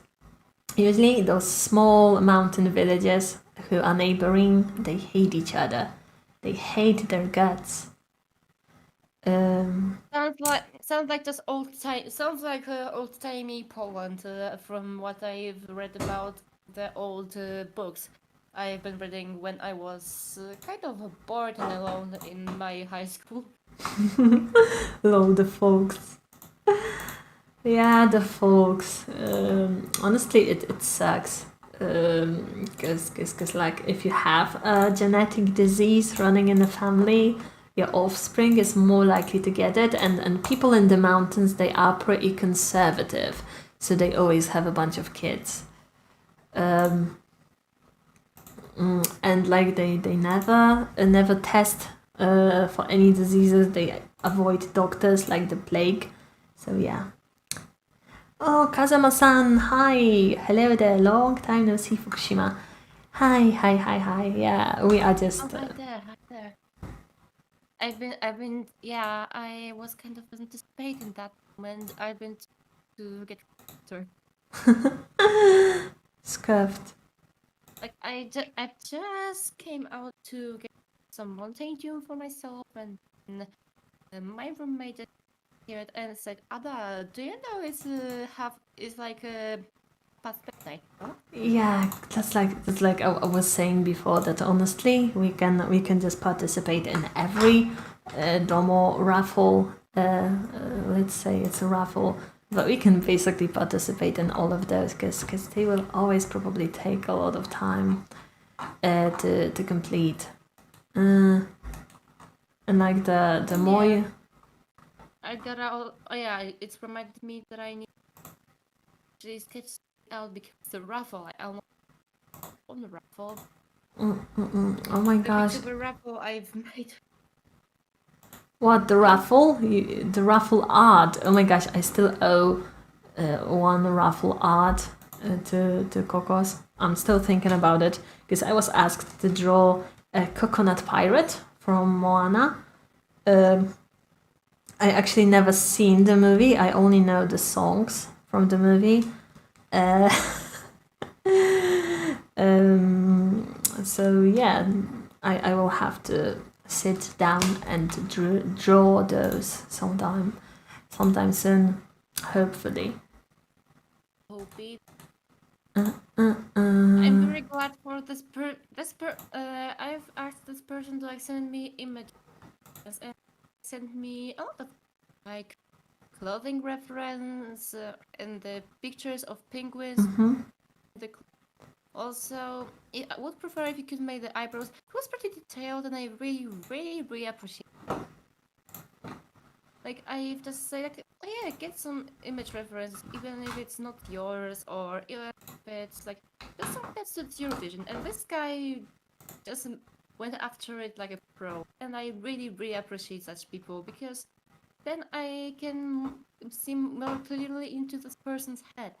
usually those small mountain villages who are neighboring, they hate each other. They hate their guts. Sounds like just old-timey Poland from what I've read about the old books I've been reading when I was kind of bored and alone in my high school. Lol, the folks. Yeah, the folks. Honestly, it sucks. Because like if you have a genetic disease running in the family, your offspring is more likely to get it, and people in the mountains, they are pretty conservative, so they always have a bunch of kids. And like they never test for any diseases. They avoid doctors like the plague. So yeah. Oh, Kazama-san, hi! Hello there, long time no see, Fukushima. Hi. Yeah, we are just. Oh, hi there. I've been, yeah, I was kind of anticipating that moment. I've been to get closer. Scuffed. Like, I just came out to get some mountain dew for myself, and my roommate just appeared and said, Abba, do you know it's like a past bedtime, huh? Yeah, that's like I was saying before. That honestly, we can just participate in every Domo raffle. Let's say it's a raffle, but we can basically participate in all of those because they will always probably take a lot of time to complete. And like the more Yeah. you, I got out. Oh yeah, it's reminded me that I need to actually sketch out because the raffle. I almost won the raffle. oh my The gosh. VTuber raffle I've made. What, the raffle? The raffle art. Oh my gosh, I still owe one raffle art to Kokos. I'm still thinking about it because I was asked to draw a coconut pirate from Moana. I actually never seen the movie. I only know the songs from the movie. So yeah, I will have to sit down and draw those sometime soon, hopefully. Hope it. Uh. I'm very glad for I've asked this person to like send me images and send me a lot of like clothing reference and the pictures of penguins. The Also, I would prefer if you could make the eyebrows. It was pretty detailed, and I really appreciate it. Like, I've just said, like, oh yeah, get some image reference, even if it's not yours, or even if it's like, just something that suits your vision. And this guy just went after it like a pro. And I really appreciate such people, because then I can see more clearly into this person's head.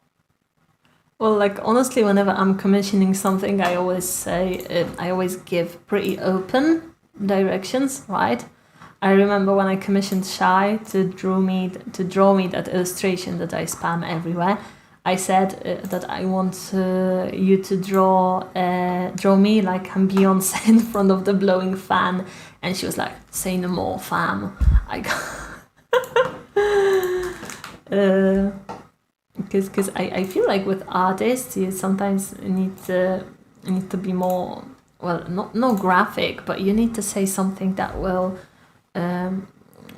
Well, like honestly, whenever I'm commissioning something, I always give pretty open directions, right? I remember when I commissioned Shy to draw me that illustration that I spam everywhere. I said that I want you to draw me like I'm Beyonce in front of the blowing fan, and she was like, "Say no more, fam." I got. Because I feel like with artists you sometimes need to be more, well, no graphic, but you need to say something that will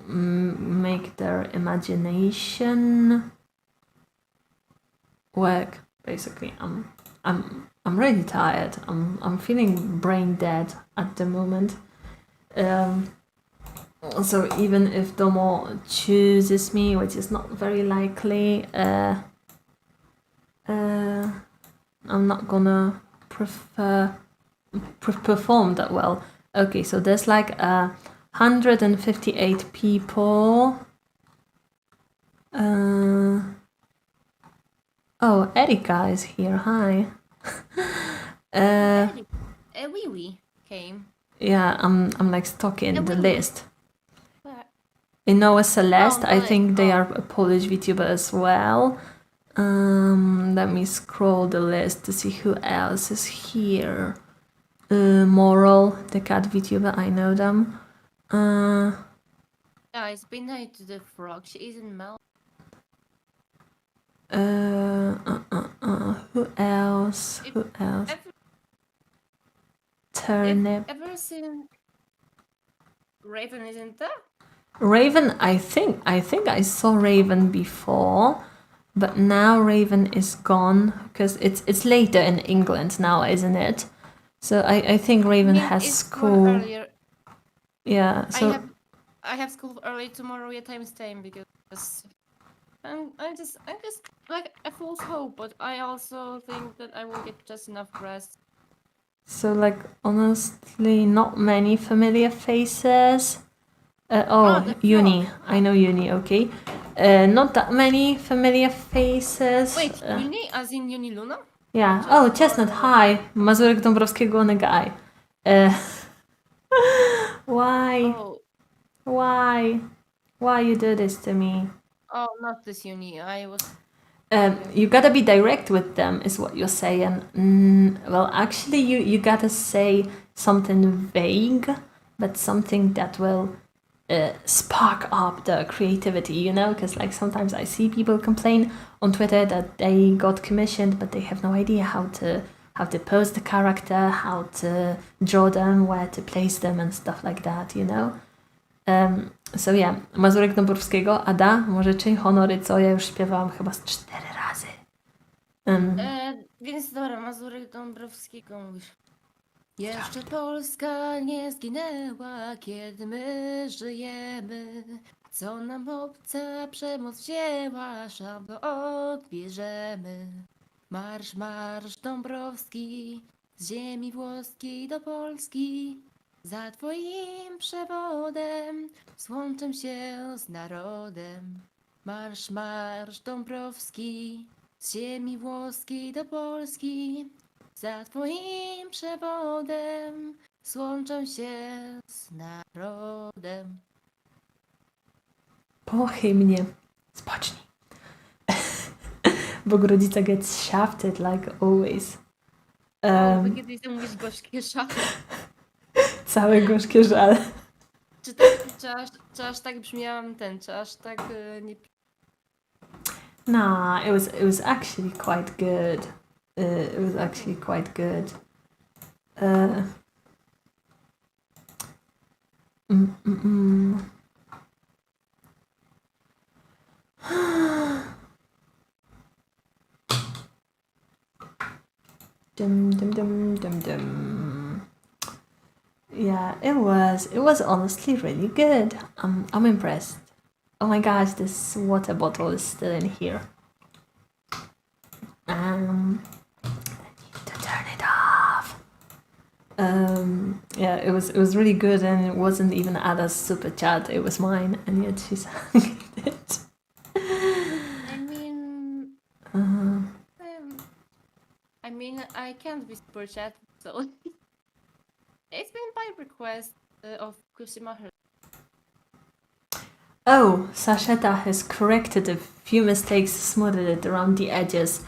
make their imagination work. Basically, I'm really tired. I'm feeling brain dead at the moment. So even if Domo chooses me, which is not very likely, I'm not gonna perform that well. Okay, so there's like 158 people. Oh, Erika is here. Hi. Wee came. Yeah, I'm like stuck in the list. What? Inoa Celeste, I nice. think they are a Polish VTuber as well. Let me scroll the list to see who else is here. Moral, the cat VTuber, I know them. Guys, be nice to the frog. She isn't Mel. Who else? Turnip. Ever seen Raven? Isn't that? Raven, I think I saw Raven before, but now Raven is gone because it's later in England now, isn't it? So I think Raven has school. Yeah, so I have school early tomorrow at time because I'm just like a false hope, but I also think that I will get just enough rest. So like honestly, not many familiar faces. Uni. Frog. I know Uni. Okay. Not that many familiar faces. Wait, Uni as in Uni Luna? Yeah. Oh, Chestnut, hi. Mazurek Dąbrowskiego on a guy. Why? Oh, Why you do this to me? oh, not this uni. I was. You gotta be direct with them, is what you're saying. Well, actually, you gotta say something vague, but something that will spark up the creativity, you know? Because like sometimes I see people complain on Twitter that they got commissioned, but they have no idea how to pose the character, how to draw them, where to place them, and stuff like that, you know? So yeah, Mazurek Dąbrowskiego, Ada, może czyń honory, co ja już śpiewałam chyba z 4 razy. Więc dobra, Mazurek Dąbrowskiego mówisz. Jeszcze Polska nie zginęła, kiedy my żyjemy. Co nam obca przemoc wzięła, szablę odbierzemy. Marsz, marsz Dąbrowski, z ziemi włoskiej do Polski. Za twoim przewodem złączę się z narodem. Marsz, marsz Dąbrowski, z ziemi włoskiej do Polski. Za twoim przewodem złączę się z narodem. Po hymnie. Spocznij. Bo Grodzica gets shafted like always. Bo kiedyś to mówisz gorzkie szale. Całe gorzkie żale. Czy aż tak brzmiałam czy aż tak nie... Nah, it was actually quite good. It was actually quite good. Dum dum dum dum dum. Yeah, it was honestly really good. I'm impressed. Oh my gosh, this water bottle is still in here. I need to turn it off. Yeah, it was really good, and it wasn't even Ada's super chat. It was mine, and yet she sang it. I mean, I can't be super chat, so it's been by request of Fukushima Ch. Oh, Sasheta has corrected a few mistakes, smoothed it around the edges.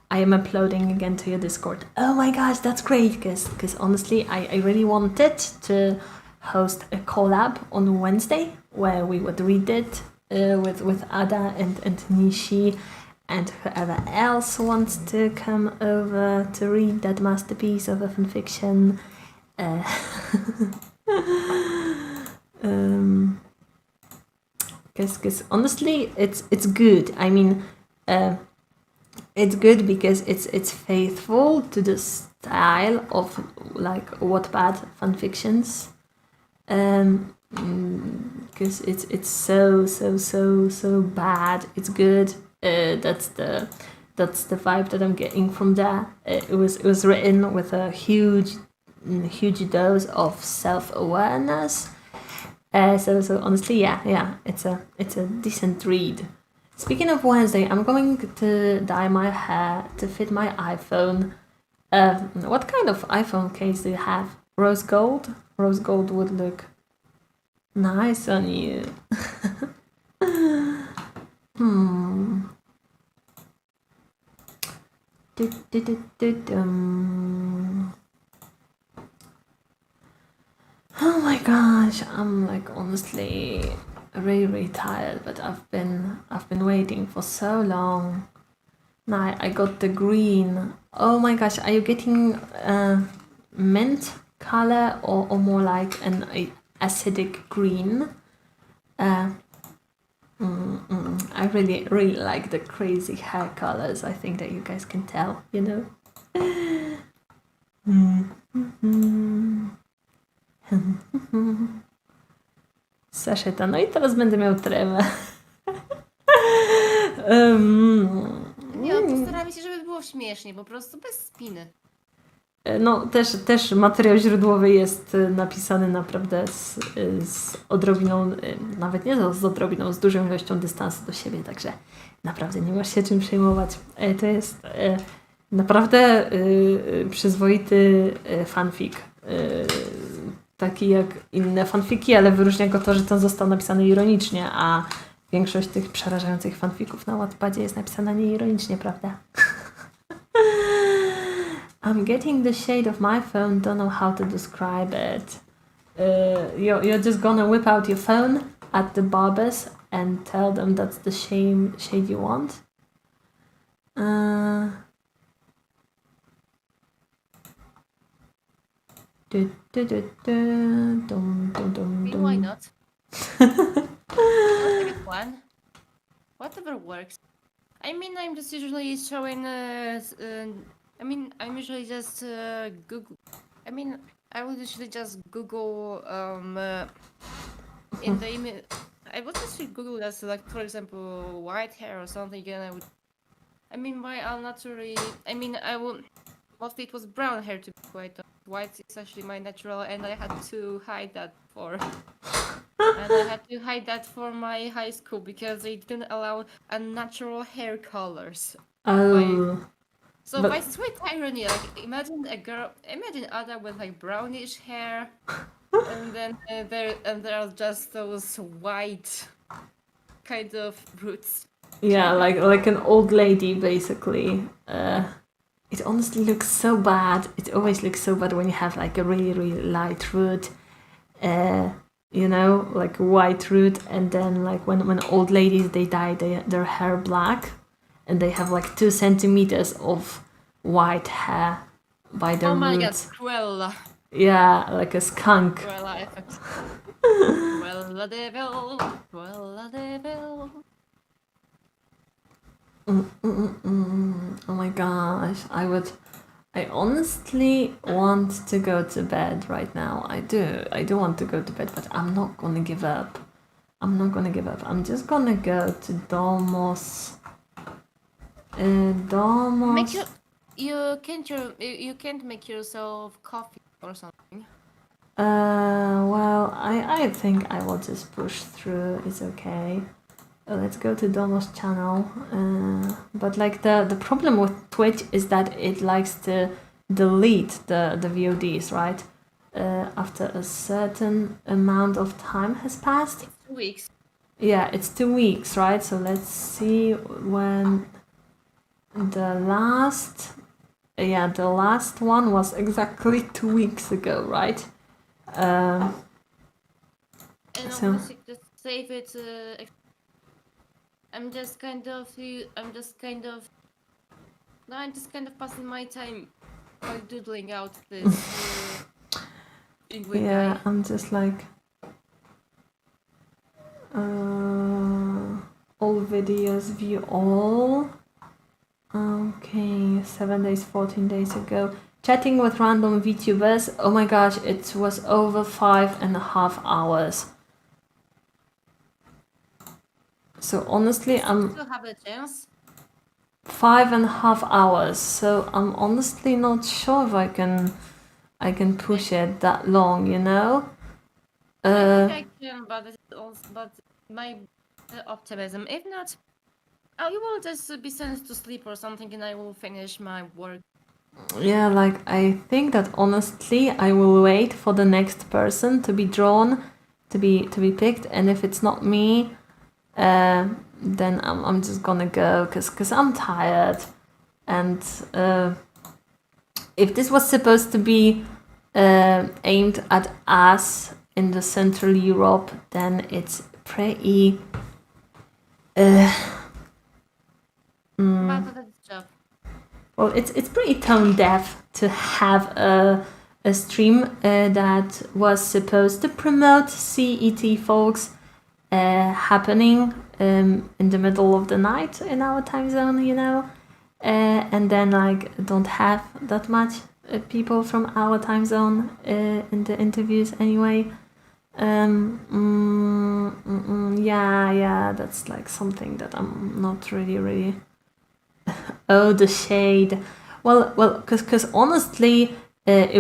I am uploading again to your Discord. Oh my gosh, that's great, because honestly, I really wanted to host a collab on Wednesday where we would read it with Ada and Nishi and whoever else wants to come over to read that masterpiece of a fanfiction. Because honestly, it's good. I mean, it's good because it's faithful to the style of like Wattpad fanfictions. Because it's so bad. It's good. That's the vibe that I'm getting from there. It was written with a huge dose of self-awareness. So honestly, yeah, it's a decent read. Speaking of Wednesday, I'm going to dye my hair to fit my iPhone. What kind of iPhone case do you have? Rose gold? Rose gold would look nice on you. Oh my gosh, I'm like honestly really tired, but I've been waiting for so long. Now I got the green. Oh my gosh, are you getting mint color or more like an acidic green? I really like the crazy hair colors. I think that you guys can tell, you know. Saszeta, no i teraz będę miał tremę. Nie, postaramy się, żeby było śmiesznie, po prostu bez spiny. No, też materiał źródłowy jest napisany naprawdę z odrobiną, nawet nie z odrobiną, z dużą ilością dystansu do siebie, także naprawdę nie masz się czym przejmować. To jest Naprawdę przyzwoity fanfic. Taki jak inne fanfiki, ale wyróżnia go to, że ten został napisany ironicznie, a większość tych przerażających fanfików na Wattpadzie jest napisana nieironicznie, prawda? I'm getting the shade of my phone, don't know how to describe it. You're just gonna whip out your phone at the barbers and tell them that's the shade you want. Why not? Not a good one. Whatever works. I mean, I'm just usually showing. I'm usually just Google. I would usually just Google in the image. I would just Google as like, for example, white hair or something, and I would. Why I'll naturally. I will. Mostly it was brown hair to be quite honest. White is actually my natural, and I had to hide that for. And I had to hide that for my high school because they didn't allow unnatural hair colors. Oh. So But- by sweet irony, like imagine Ada with like brownish hair, and then there are just those white kind of roots. Yeah, like an old lady, basically. It honestly looks so bad. It always looks so bad when you have like a really, really light root, like a white root, and then like when old ladies they dye their hair black, and they have like 2 centimeters of white hair by their Oh my god, roots. Cruella. Yeah, like a skunk. Cruella effect. Cruella devil. Cruella devil. Oh my gosh, I honestly want to go to bed right now. I do want to go to bed, but I'm not gonna give up. I'm just gonna go to Domo's. Make you can't make yourself coffee or something. Well, I think I will just push through. It's okay. Let's go to Domo's channel. But like the problem with Twitch is that it likes to delete the VODs, right? After a certain amount of time has passed. 2 weeks. Yeah, it's 2 weeks, right? So let's see when the last one was exactly 2 weeks ago, right? And So- obviously just save it. I'm just kind of passing my time by doodling out this penguin Yeah, guy. I'm just like all videos, view all. Okay, 7 days, 14 days ago. Chatting with random VTubers. Oh my gosh, it was over 5.5 hours. So honestly, I'm Still have a chance. 5.5 hours. So I'm honestly not sure if I can push it that long, you know? I think I can, but my optimism. If not, I will just be sent to sleep or something, and I will finish my work. Yeah, like I think that honestly I will wait for the next person to be drawn, to be picked, and if it's not me, then I'm just gonna go because I'm tired, and if this was supposed to be aimed at us in the Central Europe, then it's pretty. But that's job. Well, it's pretty tone deaf to have a stream that was supposed to promote CET folks happening in the middle of the night in our time zone, you know, and then like don't have that much people from our time zone in the interviews anyway. Yeah, that's like something that I'm not really. Oh, the shade. Well, because honestly, it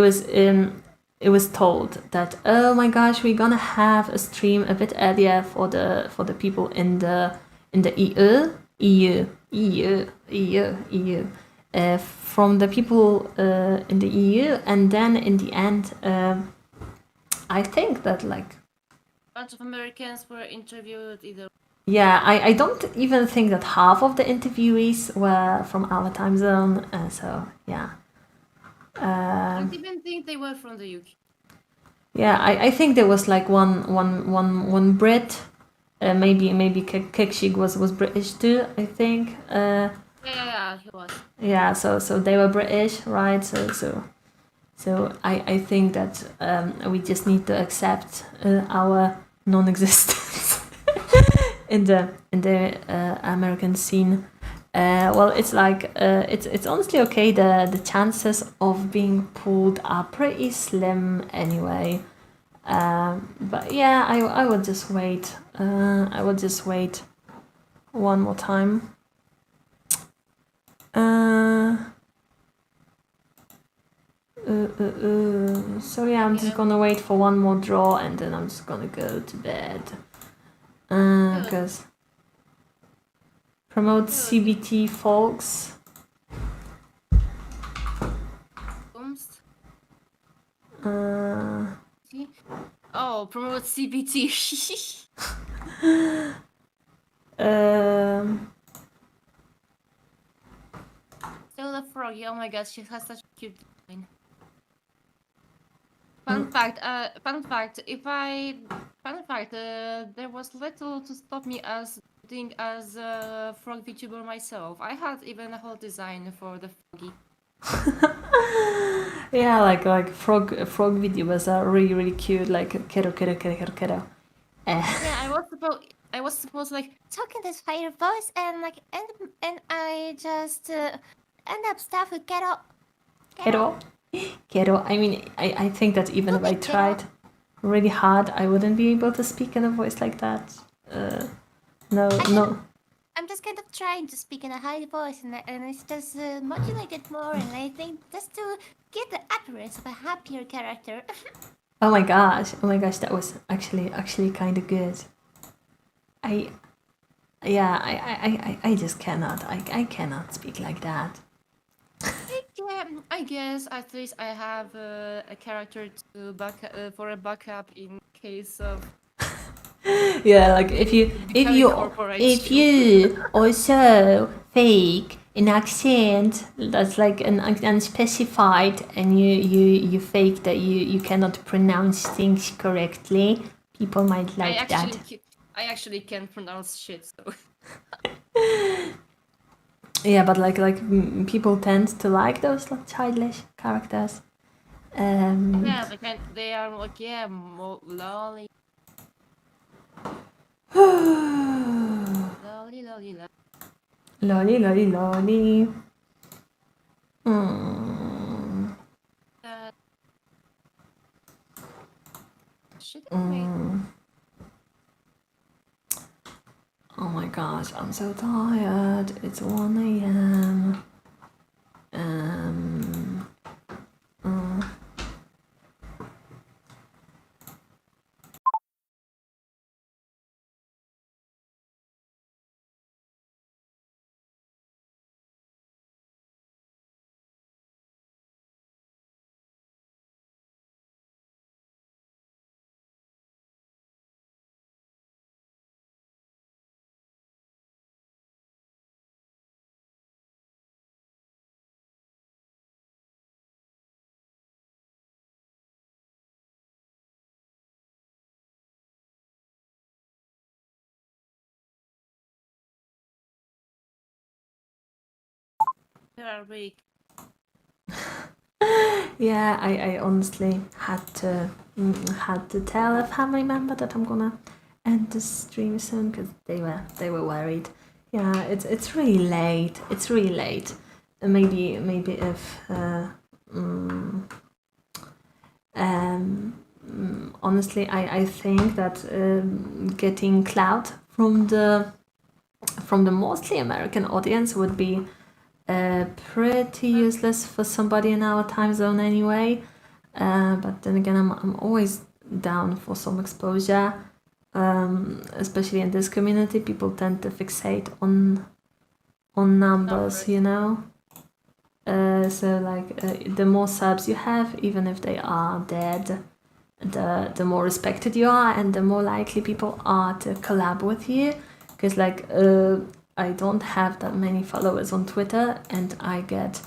was told that, oh my gosh, we're gonna have a stream a bit earlier for the people in the EU, from the people in the EU, and then in the end, I think that like. A bunch of Americans were interviewed either. Yeah, I don't even think that half of the interviewees were from our time zone. So yeah. I don't even think they were from the UK. Yeah, I think there was like one Brit. Maybe Kekshig was British too, I think. Yeah, he was. Yeah, so they were British, right? So I think that we just need to accept our non-existence in the American scene. Well, it's like it's honestly okay. The chances of being pulled are pretty slim anyway. But yeah, I would just wait. I would just wait one more time. So yeah, I'm just gonna wait for one more draw and then I'm just gonna go to bed. Because promote CBT, folks. Ooms. Uh, Oh, promote CBT. Still the froggy. Oh my god, she has such a cute design. Fun fact. There was little to stop me as doing as a frog VTuber myself. I had even a whole design for the froggy. yeah, like frog videos are really cute. Like kiddo. Yeah, I was supposed to like talk in this higher voice and like and I just end up stuff with kiddo. Kiddo. I mean, I think that even if I tried really hard, I wouldn't be able to speak in a voice like that. No. I'm just kind of trying to speak in a high voice, and it's just modulated more, and I think just to get the appearance of a happier character. Oh my gosh, that was actually kind of good. I just cannot. I cannot speak like that. Yeah, I guess at least I have a character to for a backup in case of. Yeah, like if you also fake an accent that's like an unspecified, and you fake that you cannot pronounce things correctly, people might like that. I actually can't pronounce shit, so. Yeah, but like people tend to like those like childish characters. Yeah, they are like more lolly. Lolly. Lolly. Shit, wait. Oh my gosh, I'm so tired. It's 1 a.m. They are weak. Yeah, I honestly had to tell a family member that I'm gonna end the stream soon because they were worried. Yeah, it's really late. It's really late. Maybe if honestly, I think that getting clout from the mostly American audience would be pretty useless for somebody in our time zone anyway. But then again, I'm always down for some exposure. Especially in this community, people tend to fixate on numbers, you know. So the more subs you have, even if they are dead, the more respected you are, and the more likely people are to collab with you. Because I don't have that many followers on Twitter, and I get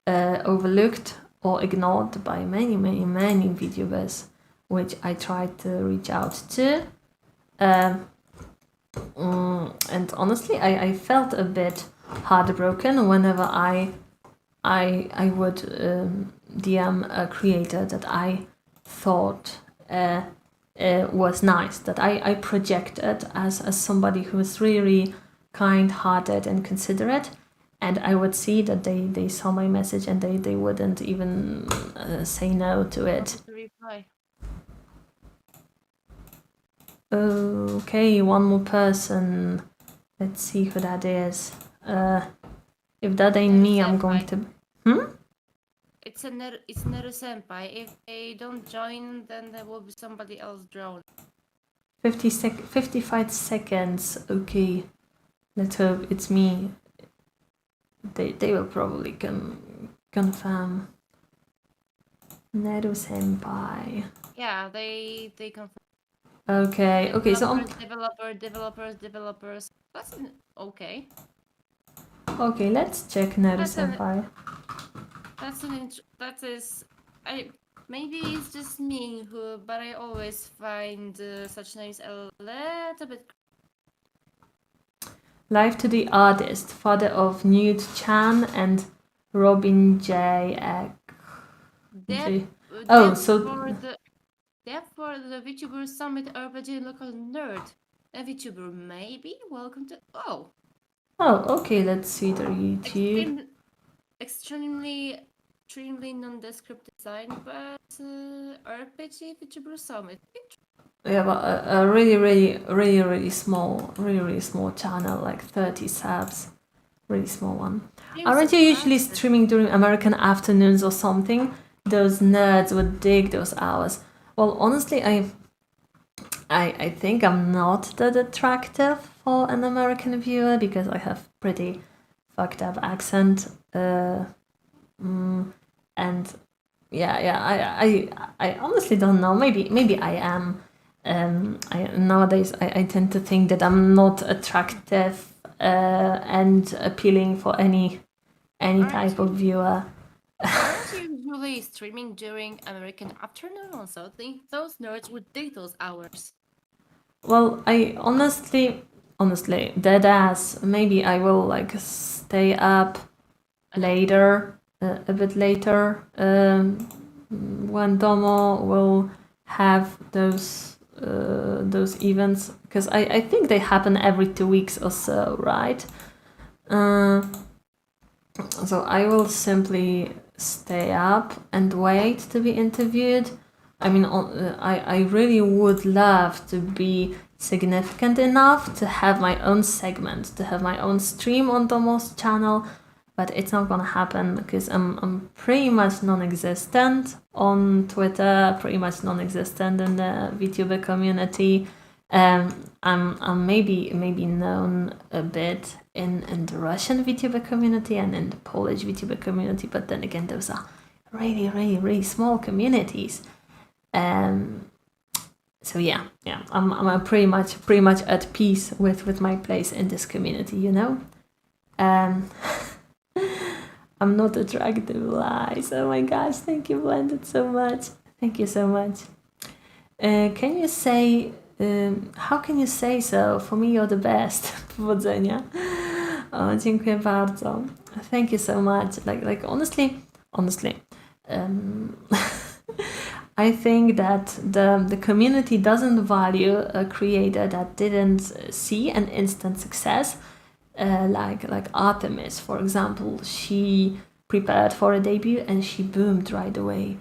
overlooked or ignored by many VTubers, which I try to reach out to. And honestly, I felt a bit heartbroken whenever I would DM a creator that I thought was nice, that I projected as somebody who was really kind-hearted and considerate, and I would see that they saw my message and they wouldn't even say no to it. Reply. Okay, one more person. Let's see who that is. If that ain't me, I'm going to... It's Neru Senpai. If they don't join, then there will be somebody else drawn. 55 seconds. Okay. Let's hope it's me. They will probably confirm. Neru Senpai. Yeah, they confirm. Okay, so Developers. That's okay. okay, let's check Neru That's an- Senpai. Maybe it's just me but I always find such names a little bit. Live to the artist, father of Newt Chan and Robin J. Therefore, the VTuber Summit RPG local nerd. A VTuber, maybe? Welcome to. Oh, okay, let's see the YouTube. Extremely nondescript design, but RPG VTuber Summit. Yeah, but a really small channel, like 30 subs. Really small one. Aren't you usually streaming during American afternoons or something? Those nerds would dig those hours. Well, honestly, I think I'm not that attractive for an American viewer because I have pretty fucked up accent. And I honestly don't know. Maybe I am. Nowadays I tend to think that I'm not attractive and appealing for any type of viewer. Aren't you usually streaming during American afternoon or something? Those nerds would dig those hours. Well, I honestly, dead ass. Maybe I will stay up later, a bit later, when Domo will have those events, because I think they happen every 2 weeks or so, right? So I will simply stay up and wait to be interviewed. I mean, I really would love to be significant enough to have my own segment, to have my own stream on Domo's channel, but it's not gonna happen because I'm pretty much non-existent on Twitter, pretty much non-existent in the VTuber community. I'm maybe known a bit in the Russian VTuber community and in the Polish VTuber community, but then again, those are really small communities. So yeah, I'm pretty much at peace with my place in this community, you know. I'm not attractive, lies. Oh my gosh, thank you, Blended, so much. Thank you so much. Can you say, how can you say so? For me, you're the best. Powodzenia. O, dziękuję bardzo. Thank you so much. Like honestly, I think that the community doesn't value a creator that didn't see an instant success. Like Artemis, for example, she prepared for a debut and she boomed right away.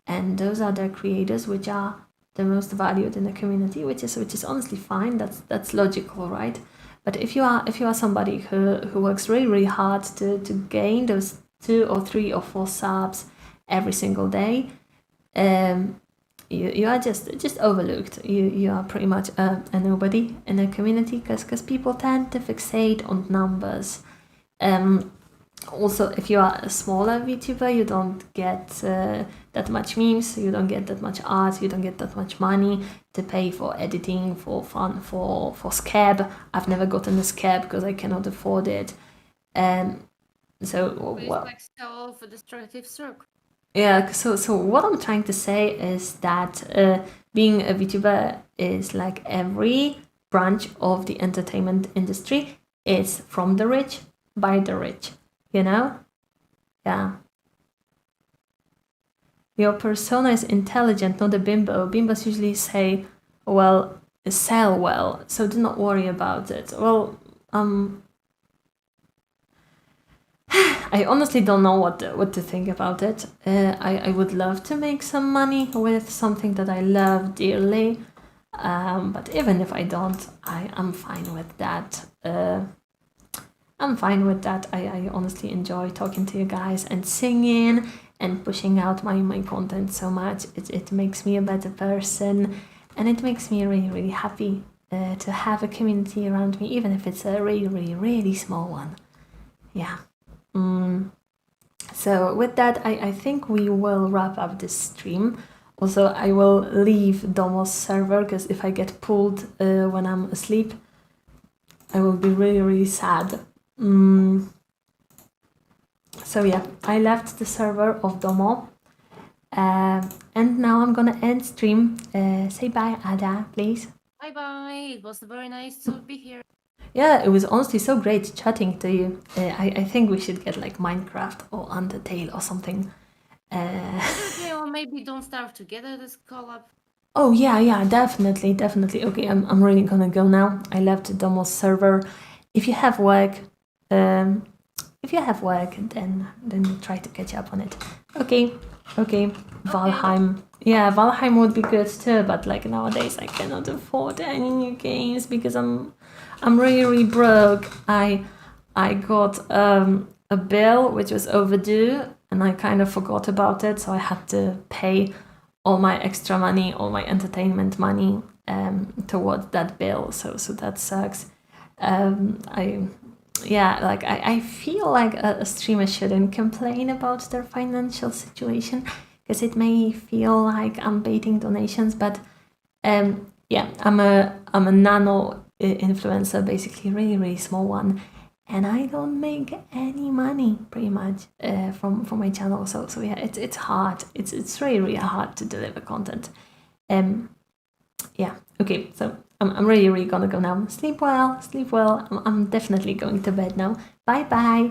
And those are the creators which are the most valued in the community, which is honestly fine. That's logical, right? But if you are somebody who works really hard to gain those 2 or 3 or 4 subs every single day, you are just overlooked. You are pretty much a nobody in a community because people tend to fixate on numbers. Also, if you are a smaller VTuber, you don't get that much memes, you don't get that much art, you don't get that much money to pay for editing, for fun, for scab. I've never gotten a scab because I cannot afford it. So, Please well, like sell for destructive circle. yeah, so what I'm trying to say is that being a VTuber is like every branch of the entertainment industry is from the rich by the rich, you know? Yeah. Your persona is intelligent, not a bimbo. Bimbos usually say, well, sell well, so do not worry about it. Well, I honestly don't know what to think about it. I would love to make some money with something that I love dearly, but even if I don't, I'm fine with that. I'm fine with that. I honestly enjoy talking to you guys and singing and pushing out my content so much. It makes me a better person, and it makes me really, really happy to have a community around me, even if it's a really, really, really small one. Yeah. So with that, I think we will wrap up this stream. Also, I will leave Domo's server because if I get pulled when I'm asleep, I will be really, really sad. So yeah, I left the server of Domo. And now I'm gonna end stream. Say bye, Ada, please. Bye bye. It was very nice to be here. Yeah, it was honestly so great chatting to you. I think we should get like Minecraft or Undertale or something. Okay, or maybe Don't Starve Together this collab. Oh yeah, definitely. Okay, I'm really gonna go now. I left Domo's server. If you have work, then try to catch up on it. Okay. Valheim. Yeah, Valheim would be good too, but like nowadays I cannot afford any new games because I'm really, really broke. I got a bill which was overdue and I kind of forgot about it, so I had to pay all my extra money, all my entertainment money towards that bill. So that sucks. I feel like a streamer shouldn't complain about their financial situation because it may feel like I'm baiting donations, but I'm a nano influencer, basically really, really small one, and I don't make any money pretty much from my channel. So yeah, it's hard. It's really, really hard to deliver content. Okay, so I'm really, really gonna go now. Sleep well. I'm definitely going to bed now. Bye. Bye.